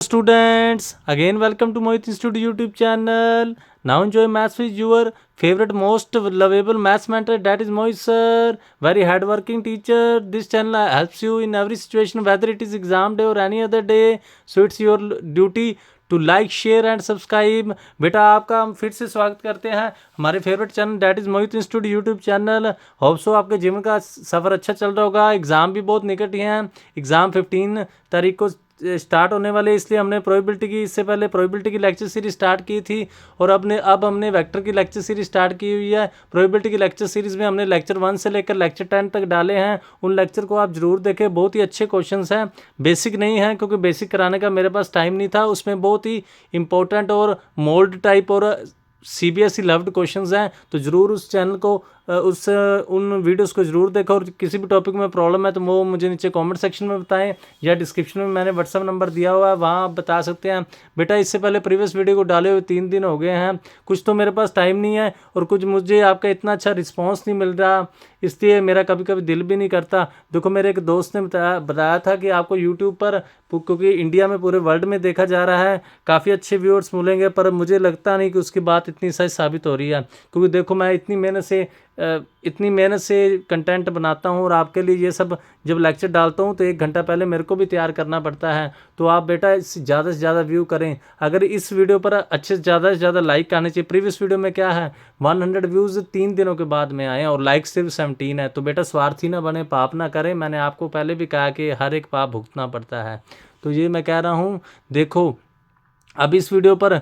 Students, again welcome to Mohit Institute YouTube channel. Now enjoy maths with your favorite most lovable maths mentor, that is Mohit sir. Very hardworking teacher. This channel helps you in every situation, whether it is exam day or any other day. So it's your duty to like share and subscribe. बेटा आपका हम फिर से स्वागत करते हैं हमारे favourite channel that is Mohit institute YouTube channel. Hope so आपके जीवन का सफ़र अच्छा चल रहा होगा। एग्ज़ाम भी बहुत निकट ही हैं। एग्ज़ाम 15 तारीख को स्टार्ट होने वाले, इसलिए हमने प्रोबेबिलिटी की, इससे पहले प्रोबेबिलिटी की लेक्चर सीरीज स्टार्ट की थी और अब हमने वेक्टर की लेक्चर सीरीज स्टार्ट की हुई है। प्रोबेबिलिटी की लेक्चर सीरीज में हमने लेक्चर 1 से लेकर लेक्चर 10 तक डाले हैं। उन लेक्चर को आप जरूर देखें, बहुत ही अच्छे क्वेश्चंस हैं। बेसिक नहीं है क्योंकि बेसिक कराने का मेरे पास टाइम नहीं था। उसमें बहुत ही इंपॉर्टेंट और मोल्ड टाइप और CBSE लव्ड क्वेश्चंस हैं, तो ज़रूर उस चैनल को उन वीडियोस को ज़रूर देखो। और किसी भी टॉपिक में प्रॉब्लम है तो वो मुझे नीचे कमेंट सेक्शन में बताएं या डिस्क्रिप्शन में मैंने व्हाट्सअप नंबर दिया हुआ है, वहाँ आप बता सकते हैं। बेटा इससे पहले प्रीवियस वीडियो को डाले हुए 3 दिन हो गए हैं। कुछ तो मेरे पास टाइम नहीं है और कुछ मुझे आपका इतना अच्छा रिस्पॉन्स नहीं मिल रहा, इसलिए मेरा कभी कभी दिल भी नहीं करता। देखो मेरे एक दोस्त ने बताया था कि आपको यूट्यूब पर, क्योंकि इंडिया में पूरे वर्ल्ड में देखा जा रहा है, काफ़ी अच्छे व्यूअर्स मिलेंगे, पर मुझे लगता नहीं कि उसकी बात इतनी सच साबित हो रही है। क्योंकि देखो मैं इतनी मेहनत से कंटेंट बनाता हूँ और आपके लिए ये सब जब लेक्चर डालता हूँ तो 1 घंटा पहले मेरे को भी तैयार करना पड़ता है। तो आप बेटा इस ज़्यादा से ज़्यादा व्यू करें। अगर इस वीडियो पर अच्छे से ज़्यादा लाइक आने चाहिए। प्रीवियस वीडियो में क्या है, 100 व्यूज़ 3 दिनों के बाद में आए और लाइक सिर्फ 17 है। तो बेटा स्वार्थी ना बने, पाप ना करें। मैंने आपको पहले भी कहा कि हर एक पाप भुगतना पड़ता है। तो ये मैं कह रहा हूँ, देखो अब इस वीडियो पर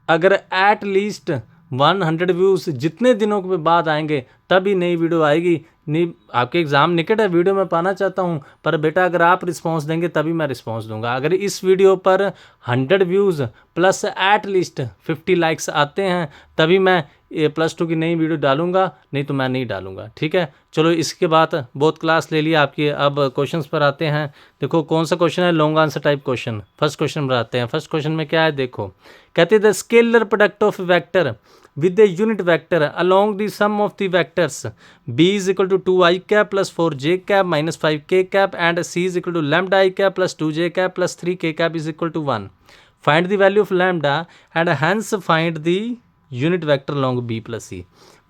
अगर एट लीस्ट 100 व्यूज़ जितने दिनों के बाद आएंगे तभी नई वीडियो आएगी। नहीं, आपके एग्ज़ाम निकट है, वीडियो मैं पाना चाहता हूँ, पर बेटा अगर आप रिस्पांस देंगे तभी मैं रिस्पांस दूंगा। अगर इस वीडियो पर 100 views plus at least 50 likes आते हैं तभी मैं +2 की नई वीडियो डालूंगा, नहीं तो मैं नहीं डालूंगा। ठीक है, चलो इसके बाद बहुत क्लास ले लिया आपकी। अब क्वेश्चंस पर आते हैं। देखो कौन सा क्वेश्चन है, long answer type question. First question बनाते हैं। फर्स्ट क्वेश्चन में क्या है, देखो कहते हैं the scalar product of vector with the unit vector along the sum of the vectors b is equal to 2i cap plus 4j cap minus 5k cap and c is equal to lambda i cap plus 2j cap plus 3k cap is equal to 1. Find the value of lambda and hence find the unit vector along b plus c.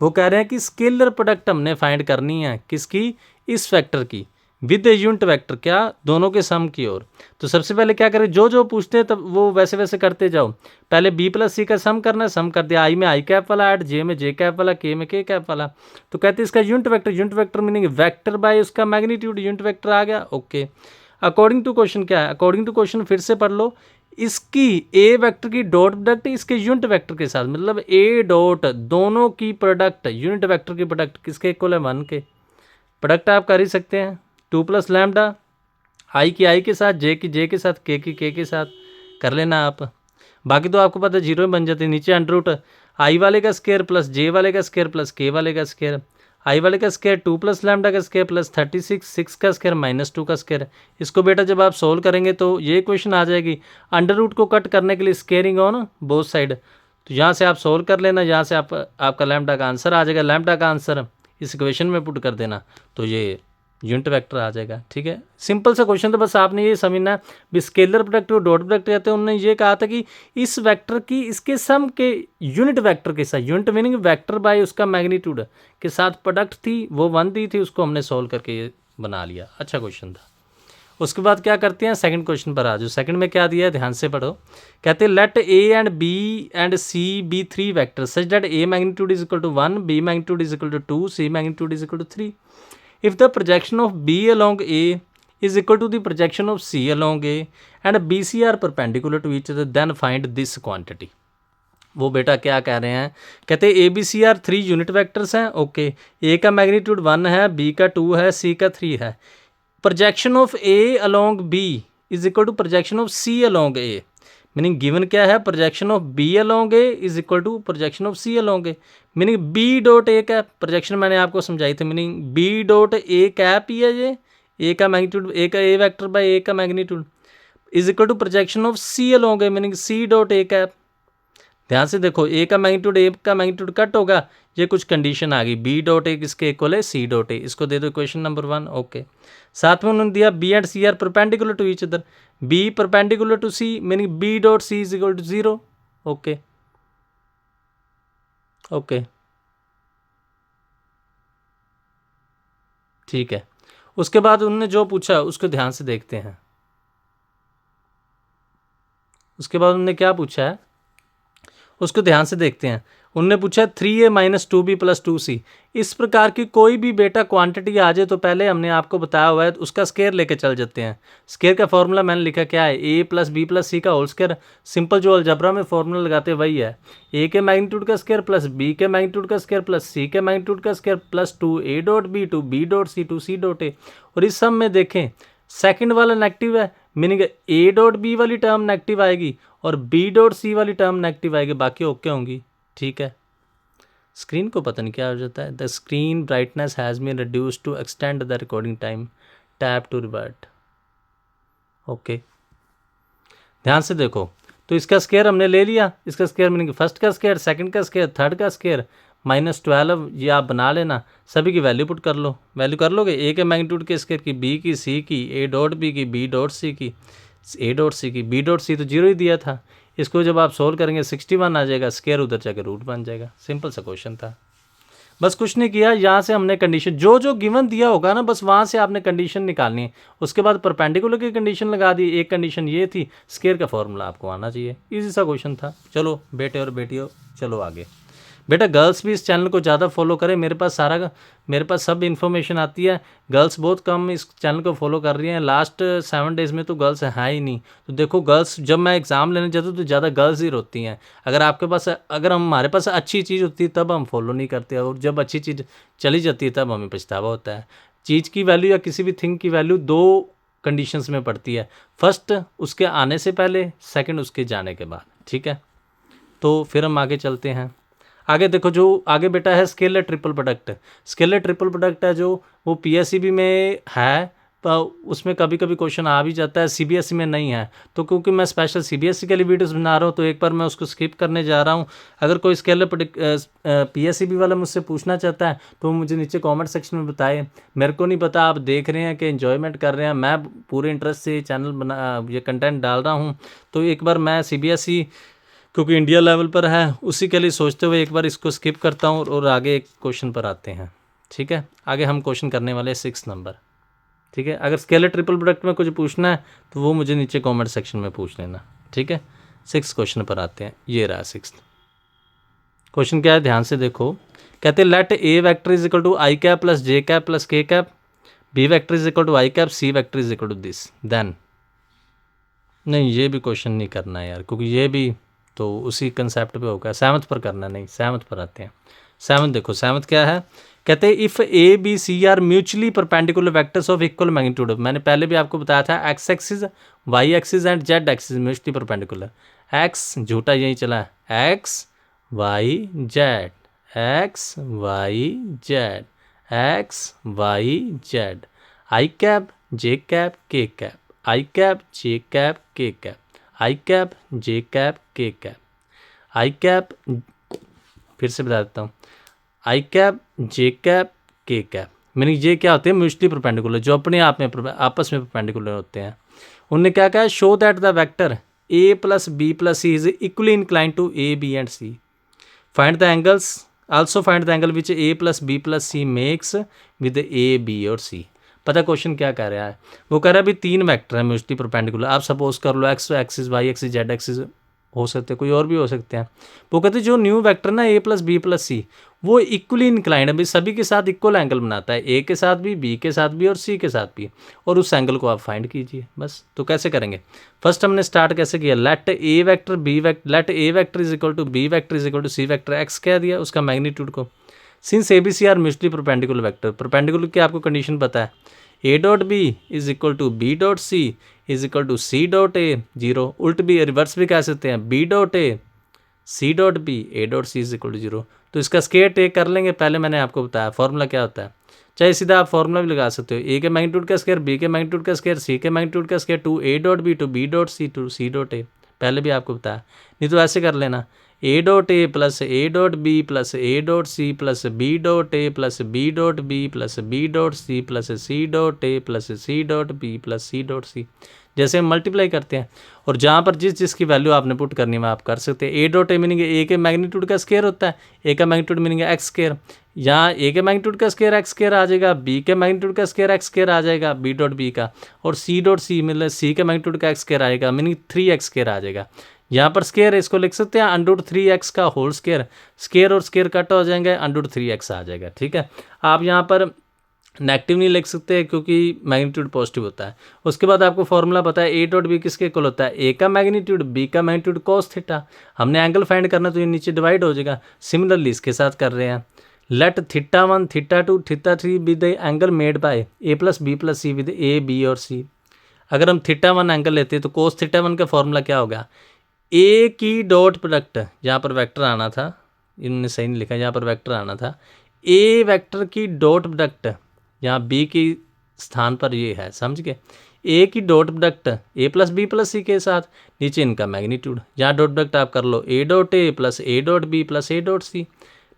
वो कह रहे हैं कि scalar product हमने find करनी है, किसकी, इस वेक्टर की, विद यूनिट वेक्टर, क्या, दोनों के सम की ओर। तो सबसे पहले क्या करें, जो जो पूछते हैं तब वो वैसे वैसे करते जाओ। पहले b प्लस सी का सम करना है, सम कर दिया। i में i कैप वाला ऐड, j में j कैप वाला, k में k कैप वाला। तो कहते हैं इसका unit vector meaning vector by उसका मैग्नीट्यूड, यूनिट वेक्टर आ गया। ओके, अकॉर्डिंग टू क्वेश्चन क्या है, अकॉर्डिंग टू क्वेश्चन फिर से पढ़ लो। इसकी ए वेक्टर की डॉट प्रोडक्ट इसके यूनिट वेक्टर के साथ, मतलब ए डॉट दोनों की प्रोडक्ट, यूनिट वेक्टर की प्रोडक्ट किसके इक्वल है, 1 के। प्रोडक्ट आप कर ही सकते हैं, 2 प्लस लैम्डा, आई की आई के साथ, जे की जे के साथ, के के साथ कर लेना आप। बाकी तो आपको पता है 0 में बन जाते हैं। नीचे अंडर रूट आई वाले का स्केयर प्लस जे वाले का स्केयर प्लस के वाले का स्केयर। आई वाले का स्केयर 2 प्लस लैम्डा का स्केयर प्लस 36, 6 का स्केयर माइनस 2 का स्केयर। इसको बेटा जब आप सोल्व करेंगे तो ये क्वेश्चन आ जाएगी। अंडर रूट को कट करने के लिए स्केयरिंग ऑन बोथ साइड, तो यहाँ से आप सोल्व कर लेना, यहाँ से आपका लैम्डा का आंसर आ जाएगा। लैम्डा का आंसर इस इक्वेशन में पुट कर देना तो ये यूनिट वेक्टर आ जाएगा। ठीक है, सिंपल सा क्वेश्चन। तो बस आपने ये समझना है, स्केलर प्रोडक्ट और डॉट प्रोडक्ट कहते हैं। उन्होंने ये कहा था कि इस वेक्टर की इसके सम के यूनिट वेक्टर के साथ, यूनिट मीनिंग वेक्टर बाय उसका मैग्नीट्यूड के साथ प्रोडक्ट थी, वो 1 दी थी, उसको हमने सॉल्व करके ये बना लिया। अच्छा क्वेश्चन था। उसके बाद क्या करते हैं, सेकंड क्वेश्चन पर आ जाओ। सेकंड में क्या दिया है, ध्यान से पढ़ो। कहते हैं let A and B and C be 3 vector such that A magnitude is equal to 1, B magnitude is equal to 2, C magnitude is equal to 3. If the projection of B along A is equal to the projection of C along A and BC are perpendicular to each other, then find this quantity. वो बेटा क्या कह रहे हैं, कहते हैं A B C are 3 unit vectors हैं। Okay, A का मैग्नीट्यूड 1 है, बी का 2 है, सी का 3 है। Projection of A along B is equal to projection of C along A, meaning given क्या है, projection of B along A is equal to projection of C along A, meaning B dot A cap, projection मैंने आपको समझाई थी, meaning B dot A cap ही है ये, ए का मैग्नीट्यूड, ए का ए वेक्टर बाय ए का magnitude is equal to projection of C along A, meaning C dot A cap. ध्यान से देखो, ए का मैग्नीट्यूड कट होगा, ये कुछ कंडीशन आ गई, बी डॉट ए किसके इक्वल है, सी डॉट ए, इसको दे दो क्वेश्चन नंबर 1। ओके, साथ में उन्होंने दिया B and C are perpendicular to each other, B perpendicular to C meaning B dot C is equal to 0। Okay okay ठीक है। उसके बाद उन्होंने जो पूछा उसको ध्यान से देखते हैं। उसके बाद उन्होंने क्या पूछा है उसको ध्यान से देखते हैं। उनने पूछा 3a minus 2b plus 2c। इस प्रकार की कोई भी बेटा क्वांटिटी आ जाए तो पहले हमने आपको बताया हुआ है उसका स्केयर लेके चल जाते हैं। स्केयर का फॉर्मूला मैंने लिखा क्या है, a plus B plus C का होल स्केयर। सिंपल जो अलजबरा में फॉर्मूला लगाते हैं वही है, a के मैग्नीट्यूड का स्केयर प्लस b के मैग्नीट्यूड का स्केयर प्लस c के मैग्नीट्यूड का square plus 2a dot b two b dot c two c dot a। और इस सब में देखें सेकंड वाला नेगेटिव है, मीनिंग a डॉट b वाली टर्म नेगेटिव आएगी और b डॉट c वाली टर्म नेगेटिव आएगी, बाकी ओके होंगी। ठीक है, स्क्रीन को पता नहीं क्या हो जाता है। The screen brightness has been reduced to extend the recording time, tap to revert. Okay, ध्यान से देखो, तो इसका स्केयर हमने ले लिया, इसका स्केयर मीनिंग फर्स्ट का स्केयर, सेकंड का स्केयर, थर्ड का स्केयर, -12 ये आप बना लेना, सभी की वैल्यू पुट कर लो। वैल्यू कर लोगे ए के मैग्नीट्यूड के स्केयर की, बी की, सी की, ए डॉट बी की, बी डॉट सी की, ए डॉट सी की, बी डॉट सी तो 0 ही दिया था। इसको जब आप सोल्व करेंगे 61 आ जाएगा, स्केयर उधर जाकर रूट बन जाएगा। सिंपल सा क्वेश्चन था, बस कुछ नहीं किया। यहाँ से हमने कंडीशन जो जो गिवन दिया होगा ना, बस वहाँ से आपने कंडीशन निकालनी है। उसके बाद परपेंडिकुलर की कंडीशन लगा दी, एक कंडीशन ये थी, स्केयर का फॉर्मूला आपको आना चाहिए। इजी सा क्वेश्चन था। चलो बेटे और बेटियों, चलो आगे। बेटा गर्ल्स भी इस चैनल को ज़्यादा फॉलो करें, मेरे पास सब इन्फॉर्मेशन आती है। गर्ल्स बहुत कम इस चैनल को फॉलो कर रही हैं। लास्ट 7 डेज़ में तो गर्ल्स है ही नहीं। तो देखो गर्ल्स, जब मैं एग्ज़ाम लेने जाता हूँ तो ज़्यादा गर्ल्स ही रोती हैं। अगर हमारे पास अच्छी चीज़ होती है तब हम फॉलो नहीं करते, और जब अच्छी चीज़ चली जाती है तब हमें पछतावा होता है। चीज़ की वैल्यू या किसी भी थिंग की वैल्यू 2 कंडीशंस में पड़ती है, फर्स्ट उसके आने से पहले, सेकंड उसके जाने के बाद। ठीक है, तो फिर हम आगे चलते हैं। आगे देखो, जो आगे बेटा है scalar triple product. Scalar triple product है जो वो पीएससीबी में है, तो उसमें कभी कभी क्वेश्चन आ भी जाता है, सीबीएसई में नहीं है। तो क्योंकि मैं स्पेशल सीबीएसई के लिए वीडियोस बना रहा हूँ तो एक बार मैं उसको स्किप करने जा रहा हूँ। अगर कोई स्केलर पीएससीबी वाला मुझसे पूछना चाहता है तो मुझे नीचे कमेंट सेक्शन में बताए। मेरे को नहीं पता, आप देख रहे हैं कि एंजॉयमेंट कर रहे हैं, मैं पूरे इंटरेस्ट से चैनल ये कंटेंट डाल रहा हूँ। तो एक बार मैं सीबीएसई क्योंकि इंडिया लेवल पर है उसी के लिए सोचते हुए एक बार इसको स्किप करता हूँ और आगे एक क्वेश्चन पर आते हैं। ठीक है, आगे हम क्वेश्चन करने वाले हैं 6 नंबर। ठीक है, अगर स्केलर ट्रिपल प्रोडक्ट में कुछ पूछना है तो वो मुझे नीचे कमेंट सेक्शन में पूछ लेना। ठीक है, 6 क्वेश्चन पर आते हैं। ये रहा 6 क्वेश्चन। क्या है, ध्यान से देखो। कहते हैं let A vector is equal to I cap plus J cap plus K cap, B vector is equal to I cap, C vector is equal to this, then. नहीं, ये भी क्वेश्चन नहीं करना है यार, क्योंकि ये भी तो उसी कंसेप्ट पे होगा। 7th पर करना, नहीं 7th पर आते हैं। 7th देखो, 7th क्या है। कहते हैं if A B C are mutually perpendicular vectors of equal magnitude. मैंने पहले भी आपको बताया था, X axis, Y axis and Z axis mutually perpendicular. X झूठा यही चला है, X Y Z, X Y Z, X Y Z, I cap J cap K cap, I cap J cap K cap, I cap J cap K cap, I cap, फिर से बता देता हूँ, आई cap J cap K cap. Meaning ये क्या होते हैं, mutually perpendicular, जो अपने आप में आपस में परपेंडिकुलर होते हैं। उन्होंने क्या कहा, show that the vector A plus B plus C is equally incline to A B and C. Find the angles, also find the angle which A plus B plus C makes with A B और C. पता question क्या कह रहा है, वो कह रहा है अभी 3 वेक्टर है म्यूचुअली परपेंडिकुलर। आप सपोज कर लो X axis, Y axis, Z axis हो सकते हैं, कोई और भी हो सकते हैं। वो कहते हैं जो न्यू वेक्टर ना ए प्लस बी प्लस सी, वो इक्वली इंक्लाइंड है, भाई सभी के साथ इक्वल एंगल बनाता है, ए के साथ भी, बी के साथ भी और सी के साथ भी, और उस एंगल को आप फाइंड कीजिए बस। तो कैसे करेंगे, फर्स्ट हमने स्टार्ट कैसे किया, let A vector B vector, let A vector is equal to B vector is equal to C vector, X कह दिया उसका मैग्नीट्यूड को। Since A B C are mutually perpendicular vector, perpendicular की आपको condition पता है, A dot B is equal to B dot C is equal to C dot A, 0। उल्ट भी रिवर्स भी कह सकते हैं, B dot A C dot B A dot C is equal to 0। तो इसका स्केयर टेक कर लेंगे। पहले मैंने आपको बताया फॉर्मूला क्या होता है, चाहे सीधा आप फॉर्मूला भी लगा सकते हो, ए के मैग्नीट्यूड का स्केयर, बी के मैग्नीट्यूड का स्केयर, सी के मैग्नीट्यूड का square, two A dot B two B dot C two C dot A. पहले भी आपको बताया, नहीं तो ऐसे कर लेना, A dot A plus A dot B plus A dot C plus B dot A plus B dot B plus B dot C plus C dot A plus C dot B plus C dot सी। जैसे हम multiply करते हैं और जहाँ पर जिस की value आपने पुट करनी है आप कर सकते हैं। ए डॉट ए मीनिंग ए के मैग्नीट्यूड का स्केयर होता है, ए का मैग्नीट्यूड मीनिंग एक्स स्केयर, यहाँ ए के मैग्नीट्यूड का स्केयर एक्स स्केयर आ जाएगा, बी के मैग्नीट्यूड का स्केयर एक्स स्केयर आ जाएगा बी डॉट बी का, और सी डॉट सी मतलब सी के मैग्नीट्यूड का एक्स स्केयर आएगा मीनिंग 3x स्केयर आ जाएगा। यहाँ पर स्केयर है, इसको लिख सकते हैं √3x का होल स्केयर, स्केयर और स्केयर कट हो जाएंगे, √3x आ जाएगा। ठीक है, आप यहाँ पर नेगेटिव नहीं लिख सकते क्योंकि मैग्नीट्यूड पॉजिटिव होता है। उसके बाद आपको फॉर्मूला पता है ए डॉट बी किसके इक्वल होता है, ए का मैग्नीट्यूड बी का मैग्नीट्यूड कॉस थीटा। हमने एंगल फाइंड करना तो ये नीचे डिवाइड हो जाएगा। सिमिलरली इसके साथ कर रहे हैं, let θ1 θ2 θ3 with the angle made by A plus B plus C with A B और सी। अगर हम θ1 एंगल लेते हैं तो कोस θ1 का फॉर्मूला क्या होगा, ए की डॉट प्रोडक्ट, यहाँ पर वेक्टर आना था, इन्होंने सही नहीं लिखा, यहाँ पर वेक्टर आना था, ए वेक्टर की डॉट प्रोडक्ट, यहाँ बी की स्थान पर ये है, समझ गए, ए की dot product A plus B plus C के साथ, नीचे इनका मैग्नीट्यूड, यहाँ डॉट प्रोडक्ट आप कर लो A dot A plus A dot B plus A dot C,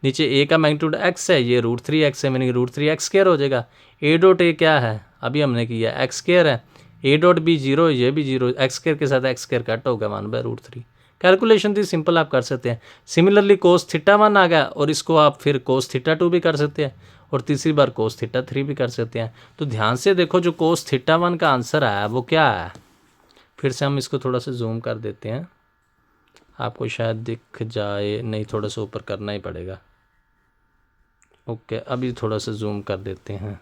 नीचे ए का मैग्नीट्यूड एक्स है, ये √3x है मीनिंग √3x स्केयर हो जाएगा। ए डॉट ए क्या है, अभी हमने किया एक्स स्केयर है, ए डॉट बी 0, ये भी 0, एक्स स्केयर के साथ एक्स स्केयर कट होगा 1/√3। कैलकुलेशन थी सिंपल, आप कर सकते हैं। सिमिलरली कोस θ1 आ गया और इसको आप फिर कोस θ2 भी कर सकते हैं और तीसरी बार कोस θ3 भी कर सकते हैं। तो ध्यान से देखो जो कोस θ1 का आंसर आया वो क्या है, फिर से हम इसको थोड़ा सा जूम कर देते हैं, आपको शायद दिख जाए, नहीं थोड़ा सा ऊपर करना ही पड़ेगा। ओके, अभी थोड़ा सा जूम कर देते हैं,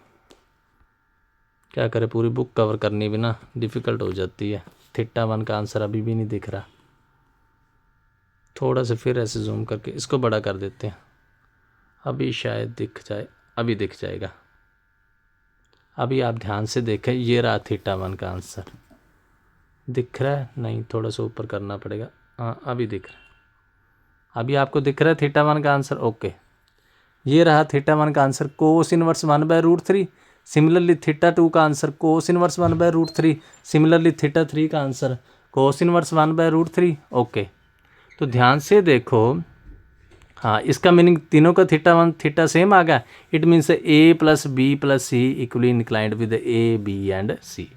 क्या करें पूरी बुक कवर करनी भी ना डिफ़िकल्ट हो जाती है। θ1 का आंसर अभी भी नहीं दिख रहा, थोड़ा सा फिर ऐसे जूम करके इसको बड़ा कर देते हैं, अभी शायद दिख जाए, अभी दिख जाएगा। अभी आप ध्यान से देखें, ये रहा θ1 का आंसर, दिख रहा है, नहीं थोड़ा सा ऊपर करना पड़ेगा, हाँ अभी दिख रहा है, अभी आपको दिख रहा है θ1 का आंसर। ओके, ये रहा θ1 का आंसर कोस इनवर्स 1/√3। सिमिलरली θ2 का आंसर कोस इनवर्स 1/√3। सिमिलरली θ3 का आंसर कोस इनवर्स 1/√3। ओके, तो ध्यान से देखो, हाँ इसका मीनिंग तीनों का θ1 θ सेम आ गया, it means A plus B plus C equally inclined with A B and C.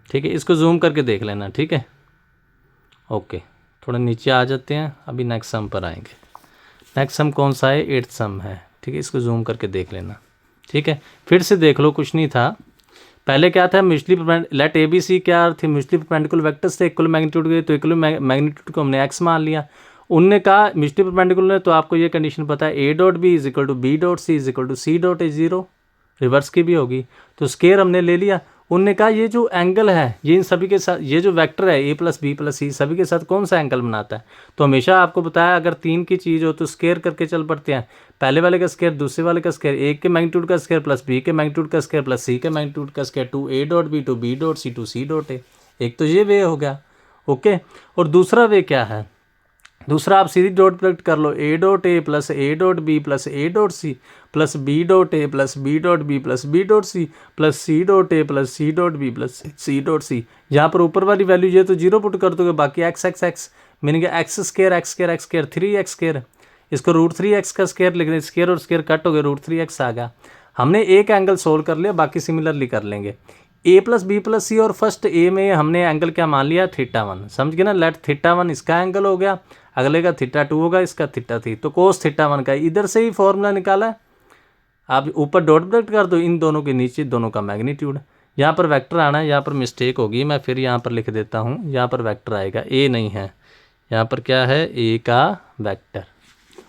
ठीक है, इसको जूम करके देख लेना। ठीक है, ओके, थोड़ा नीचे आ जाते हैं, अभी नेक्स्ट सम पर आएंगे। नेक्स्ट सम कौन सा है, 8th सम है। ठीक है, इसको जूम करके देख लेना। ठीक है, फिर से देख लो, कुछ नहीं था, पहले क्या था, mutually let A B C क्या थे, म्यूचुअली परपेंडिकुलर वेक्टर्स थे, इक्वल मैग्नीट्यूड के, तो इक्वल मैग्नीट्यूड को हमने एक्स मान लिया। उनने कहा म्यूचुअली परपेंडिकुलर है, तो आपको ये कंडीशन पता है A dot B is equal to B dot C is equal to C dot A 0, reverse की भी होगी, तो स्केयर हमने ले लिया। उनने कहा ये जो एंगल है ये इन सभी के साथ, ये जो वेक्टर है ए प्लस बी प्लस सी सभी के साथ कौन सा एंगल बनाता है, तो हमेशा आपको बताया अगर 3 की चीज़ हो तो स्केयर करके चल पड़ते हैं, पहले वाले का स्केयर दूसरे वाले का स्केयर, एक के मैग्नीट्यूड का स्केयर प्लस बी के मैग्नीट्यूड का स्केयर प्लस सी के मैग्नीट्यूड का square, two A dot B two B dot C two C dot A. एक तो ये वे हो गया। ओके, और दूसरा वे क्या है, दूसरा आप सीधी डॉट प्रोडक्ट कर लो, A dot A plus A dot B plus A dot C plus B dot A plus B dot B plus B dot C plus C dot A plus C dot B plus C dot C. यहाँ पर ऊपर वाली value ये तो 0 put कर दोगे, बाकी x x x meaning x square x square x square 3x square, इसको √3x का स्केयर लिख दें, स्केयर और स्केयर कट हो गए, √3x आ गया। हमने एक एंगल सोल्व कर लिया, बाकी सिमिलरली कर लेंगे। ए प्लस बी प्लस सी और फर्स्ट ए में हमने एंगल क्या मान लिया, θ1, समझ गए ना, लेट θ1 इसका एंगल हो गया, अगले का θ2 होगा, इसका θ3, तो कोस θ1 का इधर से ही फॉर्मूला निकाला है। आप ऊपर डॉट प्रोडक्ट कर दो इन दोनों के नीचे दोनों का मैग्नीट्यूड, यहाँ पर वेक्टर आना है, यहाँ पर मिस्टेक होगी, मैं फिर यहाँ पर लिख देता हूँ, यहाँ पर वेक्टर आएगा, ए नहीं है, यहाँ पर क्या है, ए का वेक्टर।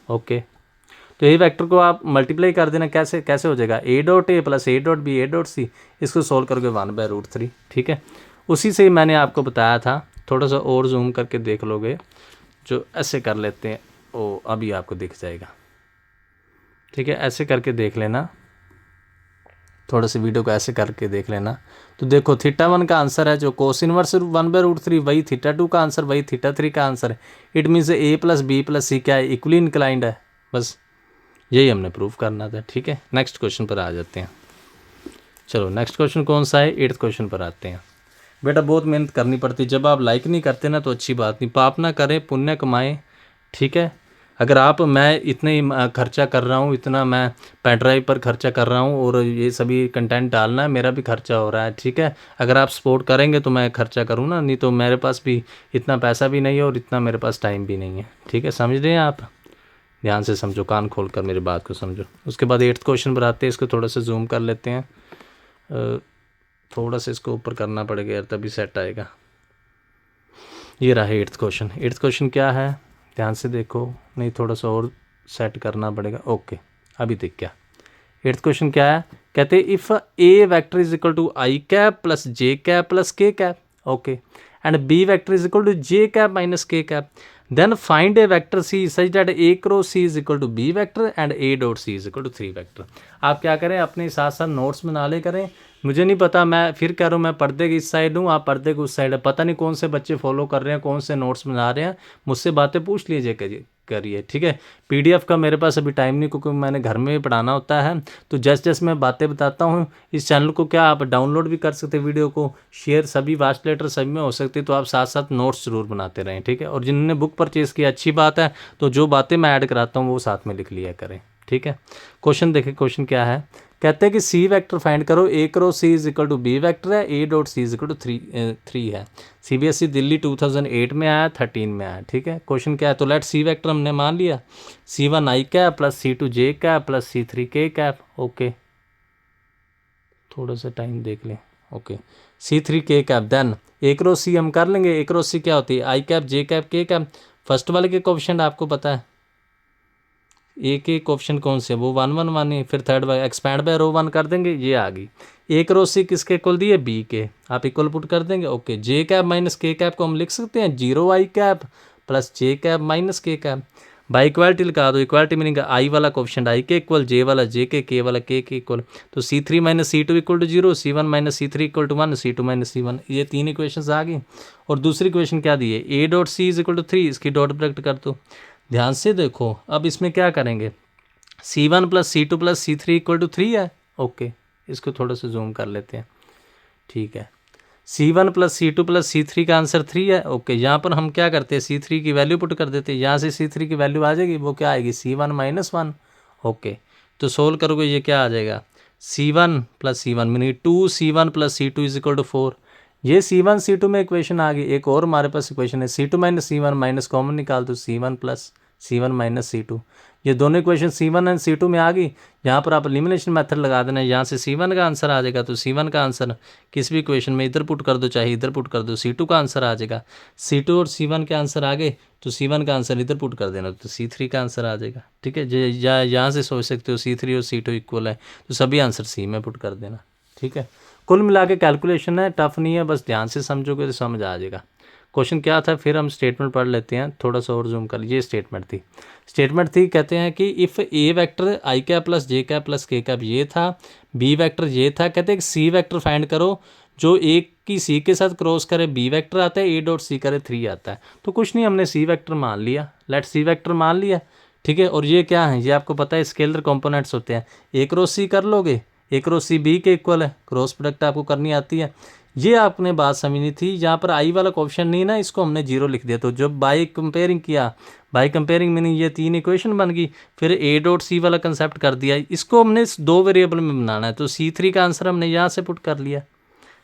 ओके, तो ये वेक्टर को आप मल्टीप्लाई कर देना, कैसे कैसे हो जाएगा, A dot A plus A dot B A dot C, इसको सोल्व करके 1/√3। ठीक है, उसी से ही मैंने आपको बताया था, थोड़ा सा और जूम करके देख लोगे, जो ऐसे कर लेते हैं, ओ अभी आपको दिख जाएगा। ठीक है, ऐसे करके देख लेना, थोड़ा सा वीडियो को ऐसे करके देख लेना। तो देखो θ1 का आंसर है जो कोस इनवर्स 1/√3, वही θ2 का आंसर, वही θ3 का आंसर है। It means A plus B plus C क्या है, इक्वली इंक्लाइंड है, बस यही हमने प्रूव करना था। ठीक है, नेक्स्ट क्वेश्चन पर आ जाते हैं। चलो नेक्स्ट क्वेश्चन कौन सा है, 8th क्वेश्चन पर आते हैं। बेटा बहुत मेहनत करनी पड़ती है, जब आप लाइक नहीं करते ना तो अच्छी बात नहीं, पाप ना करें पुण्य कमाएं, ठीक है। अगर आप मैं इतने ही खर्चा कर रहा हूँ, इतना मैं पेन ड्राइव पर खर्चा कर रहा हूँ और ये सभी कंटेंट डालना है, मेरा भी खर्चा हो रहा है, ठीक है। अगर आप सपोर्ट करेंगे तो मैं खर्चा करूँ ना, नहीं तो मेरे पास भी इतना पैसा भी नहीं है और इतना मेरे पास टाइम भी नहीं है, ठीक है। समझ रहे हैं आप? ध्यान से समझो, कान खोल कर मेरी बात को समझो। उसके बाद 8th क्वेश्चन पर आते हैं, इसको थोड़ा सा जूम कर लेते हैं। थोड़ा सा इसको ऊपर करना पड़ेगा यार, तभी सेट आएगा। ये रहा 8th क्वेश्चन। 8th क्वेश्चन क्या है, ध्यान से देखो। नहीं, थोड़ा सा और सेट करना पड़ेगा। ओके, अभी देख क्या 8th क्वेश्चन क्या है। कहते हैं if A vector is equal to I cap plus J cap plus K cap, okay, and B vector is equal to J cap minus K cap, then find A vector C such that A cross C is equal to B vector and A dot C is equal to 3 vector. आप क्या करें, अपने साथ साथ notes बना ले करें। मुझे नहीं पता, मैं फिर कह रहा हूँ, मैं पर्दे की इस साइड हूँ, आप पर्दे की उस साइड है। पता नहीं कौन से बच्चे फॉलो कर रहे हैं, कौन से नोट्स बना रहे हैं। मुझसे बातें पूछ लीजिए करिए, ठीक है। पीडीएफ का मेरे पास अभी टाइम नहीं, क्योंकि मैंने घर में भी पढ़ाना होता है। तो जैसे जैसे मैं बातें बताता हूँ, इस चैनल को क्या आप डाउनलोड भी कर सकते हैं, वीडियो को शेयर सभी वास्ट लेटर सभी में हो सकती है। तो आप साथ साथ नोट्स जरूर बनाते रहें, ठीक है। और जिन्होंने बुक परचेज़ किया अच्छी बात है, तो जो बातें मैं ऐड कराता हूँ वो साथ में लिख लिया करें, ठीक है। क्वेश्चन देखिए, क्वेश्चन क्या है। कहते हैं कि सी वेक्टर फाइंड करो, A cross C is equal to B vector है, A dot C is equal to 3 है। सीबीएसई दिल्ली 2008 में आया, 13 में आया, ठीक है। क्वेश्चन क्या है, तो लेट सी वेक्टर हमने मान लिया, C1 आई कैप प्लस C2 जे कैप प्लस C3 के कैप, ओके। थोड़ा सा टाइम देख लें, ओके। C3 के कैप, देन ए क्रॉस सी हम कर लेंगे। ए क्रॉस सी क्या होती है, आई cap J cap K cap. First वाले के कोएफिशिएंट आपको पता है, ए के कोएफिशिएंट कौन से, वो 1 1 1 है। फिर थर्ड बाय एक्सपैंड बाय रो 1 कर देंगे, ये आ गई। ए क्रॉस सी किसके इक्वल दिए, बी के, आप इक्वल पुट कर देंगे, ओके। जे कैप माइनस के कैप को हम लिख सकते हैं 0 आई cap plus J cap minus K cap. By equality लगा दो, इक्वालिटी मीनिंग आई वाला कोएफिशिएंट आई के इक्वल, जे वाला जे के वाला के इक्वल। तो C3 minus C2 equal to 0, C1 minus C3 equal to 1, C2 minus C1। ये 3 इक्वेशंस आ गई। और दूसरी इक्वेशन क्या दी है, A dot C is equal to 3, इसकी डॉट प्रोडक्ट कर दो। ध्यान से देखो, अब इसमें क्या करेंगे, C1 plus C2 plus C3 equal to 3 है, ओके। इसको थोड़ा सा जूम कर लेते हैं, ठीक है। C1 plus C2 plus C3 का आंसर 3 है, ओके। यहाँ पर हम क्या करते हैं, C3 की वैल्यू पुट कर देते हैं। यहाँ से C3 की वैल्यू आ जाएगी, वो क्या आएगी, C1 माइनस 1, ओके। तो सोल्व करोगे, ये क्या आ जाएगा, C1 plus C1 meaning 2C1 plus C2 is equal to 4। ये C1 C2 में इक्वेशन आ गई। एक और हमारे पास इक्वेशन है, C2 minus C1 minus common निकाल दो, C1 plus C1 minus C2। ये दोनों इक्वेशन C1 एंड C2 में आ गई। यहाँ पर आप एलिमिनेशन मेथड लगा देना, यहाँ से C1 का आंसर आ जाएगा। तो C1 का आंसर किसी भी इक्वेशन में इधर पुट कर दो, चाहे इधर पुट कर दो, C2 का आंसर आ जाएगा। C2 और C1 के आंसर आ गए, तो C1 का आंसर इधर पुट कर देना, तो C3 का आंसर आ जाएगा, ठीक है। यहाँ से सोच सकते हो C3 और C2 इक्वल है, तो सभी आंसर C में पुट कर देना, ठीक है। कुल मिला के कैलकुलेशन है, टफ नहीं है, बस ध्यान से समझोगे तो समझ आ जाएगा। क्वेश्चन क्या था, फिर हम स्टेटमेंट पढ़ लेते हैं, थोड़ा सा और जूम कर लीजिए। स्टेटमेंट थी, कहते हैं कि if A vector I cap plus J cap plus K cap ये था, बी वेक्टर ये था, कहते हैं सी वेक्टर फाइंड करो जो ए की सी के साथ क्रॉस करे, बी वेक्टर आता है, ए डॉट सी करे 3 आता है। तो कुछ नहीं, हमने सी वेक्टर मान लिया, लेट सी वेक्टर मान लिया, ठीक है। और ये क्या है, ये आपको पता है स्केलर कंपोनेंट्स होते हैं। ए क्रॉस सी कर लोगे, ए क्रॉस सी बी के इक्वल है, क्रॉस प्रोडक्ट आपको करनी आती है। ये आपने बात समझनी थी। यहाँ पर आई वाला कोएफिशिएंट नहीं ना, इसको हमने 0 लिख दिया। तो जब बाई कंपेयरिंग किया, बाई कंपेयरिंग मीनिंग ये 3 इक्वेशन बन गई। फिर ए डॉट सी वाला कंसेप्ट कर दिया, इसको हमने 2 वेरिएबल में बनाना है। तो C3 का आंसर हमने यहाँ से पुट कर लिया,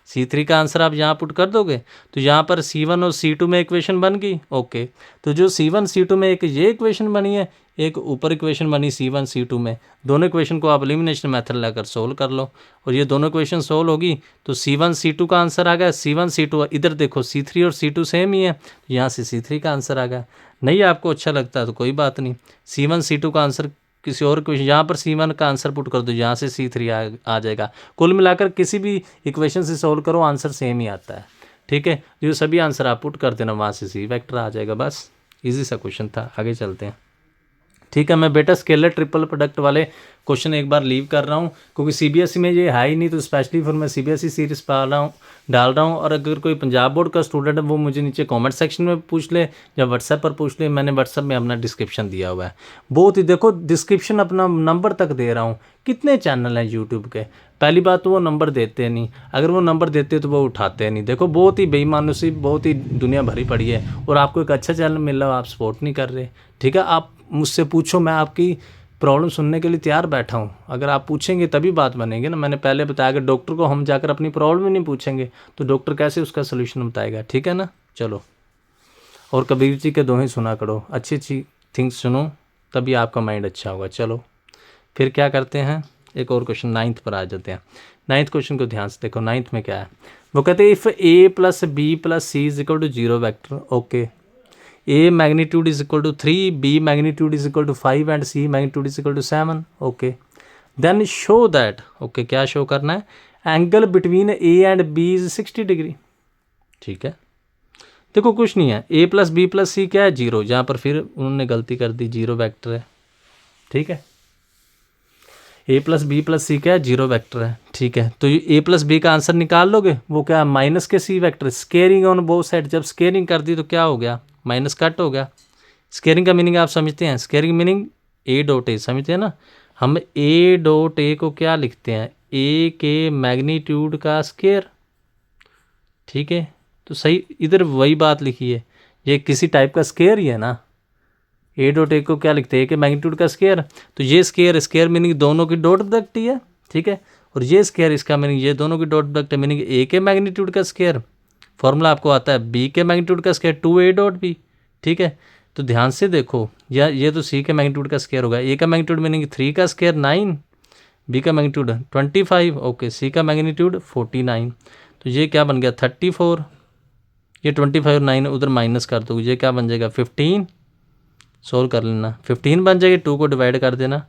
C3 का आंसर आप यहाँ पुट कर दोगे, तो यहाँ पर C1 और C2 में इक्वेशन बन गई, ओके। तो जो C1 C2 में एक ये इक्वेशन बनी है, एक ऊपर इक्वेशन बनी C1 C2 में, दोनों इक्वेशन को आप एलिमिनेशन मेथड लगाकर सोल्व कर लो, और ये दोनों इक्वेशन सोल्व होगी तो C1 C2 का आंसर आ गया। C1 C2 इधर देखो, C3 और C2 सेम ही है, यहाँ से C3 का आंसर आ गया। नहीं आपको अच्छा लगता है तो कोई बात नहीं, C1 C2 का आंसर किसी और इक्वेशन, यहाँ पर C1 का आंसर पुट कर दो, यहाँ से C3 आ जाएगा। कुल मिलाकर किसी भी इक्वेशन से सोल्व करो, आंसर सेम ही आता है, ठीक है। जो सभी आंसर आप पुट कर देना, वहाँ से सी वेक्टर आ जाएगा। बस इजी सा क्वेश्चन था, आगे चलते हैं, ठीक है। मैं बेटा स्केलर ट्रिपल प्रोडक्ट वाले क्वेश्चन एक बार लीव कर रहा हूँ, क्योंकि सीबीएसई में ये है ही नहीं, तो स्पेशली फिर मैं सीबीएसई सीरीज डाल रहा हूँ। और अगर कोई पंजाब बोर्ड का स्टूडेंट है, वो मुझे नीचे कमेंट सेक्शन में पूछ ले या व्हाट्सएप पर पूछ ले, मैंने व्हाट्सएप में अपना डिस्क्रिप्शन दिया हुआ है। बहुत ही देखो, डिस्क्रिप्शन अपना नंबर तक दे रहा हूँ। कितने चैनल हैं यूट्यूब के, पहली बात तो वो नंबर देते नहीं, अगर वो नंबर देते तो वो उठाते नहीं। देखो बहुत ही बेईमानुसी, बहुत ही दुनिया भरी पड़ी है, और आपको एक अच्छा चैनल मिल रहा है, आप सपोर्ट नहीं कर रहे। ठीक है, आप मुझसे पूछो, मैं आपकी प्रॉब्लम सुनने के लिए तैयार बैठा हूँ। अगर आप पूछेंगे तभी बात बनेगी ना। मैंने पहले बताया कि डॉक्टर को हम जाकर अपनी प्रॉब्लम ही नहीं पूछेंगे तो डॉक्टर कैसे उसका सोल्यूशन बताएगा। ठीक है ना। चलो, और कबीर जी के दोहे सुना करो, अच्छी अच्छी थिंग्स सुनो, तभी आपका माइंड अच्छा होगा। चलो फिर क्या करते हैं, एक और क्वेश्चन 9th पर आ जाते हैं। 9th क्वेश्चन को ध्यान से देखो। 9th में क्या है, वो कहते हैं if a plus B plus C is equal to 0 vector. Okay, a magnitude is equal to 3, b magnitude is equal to 5 and c magnitude is equal to 7। Okay, then show that, okay क्या show करना है, angle between a and b इज 60 degree. ठीक है, देखो कुछ नहीं है, a plus B plus C क्या है, 0, जहाँ पर फिर उन्होंने गलती कर दी, 0 वैक्टर है। ठीक है, a plus B plus C क्या है, 0 वैक्टर है। ठीक है, तो a प्लस बी का आंसर निकाल लोगे, वो क्या है, माइनस के c vector, squaring on both side. जब स्केयरिंग कर दी तो क्या हो गया, माइनस कट हो गया। स्केयरिंग का मीनिंग आप समझते हैं, स्केयरिंग मीनिंग a डॉट ए, समझते हैं ना। हम a डॉट ए को क्या लिखते हैं, a के मैग्नीट्यूड का स्केयर। ठीक है, तो सही इधर वही बात लिखी है, ये किसी टाइप का स्केयर ही है ना। ए डॉट ए को क्या लिखते हैं, ए के मैग्नीट्यूड का स्केयर। तो ये स्केयर, स्केयर मीनिंग दोनों की डॉट प्रोडक्ट ही है। ठीक है, और ये स्केयर, इसका मीनिंग ये दोनों की डॉट प्रोडक्ट है, मीनिंग ए के मैग्नीट्यूड का स्केयर। फॉर्मूला आपको आता है बी के मैग्नीट्यूड का स्केयर 2a डॉट बी। ठीक है, तो ध्यान से देखो, या ये तो सी के मैग्नीट्यूड का स्केयर होगा, ए का मैग्नीट्यूड मीनिंग 3 का स्केयर 9, बी का मैग्नीट्यूड 25, ओके, सी का मैग्नीट्यूड 49। तो ये क्या बन गया 34, ये 25 और 9 उधर माइनस कर दो, ये क्या बन जाएगा 15। सोल्व कर लेना, 15 बन जाएगी, 2 को डिवाइड कर देना,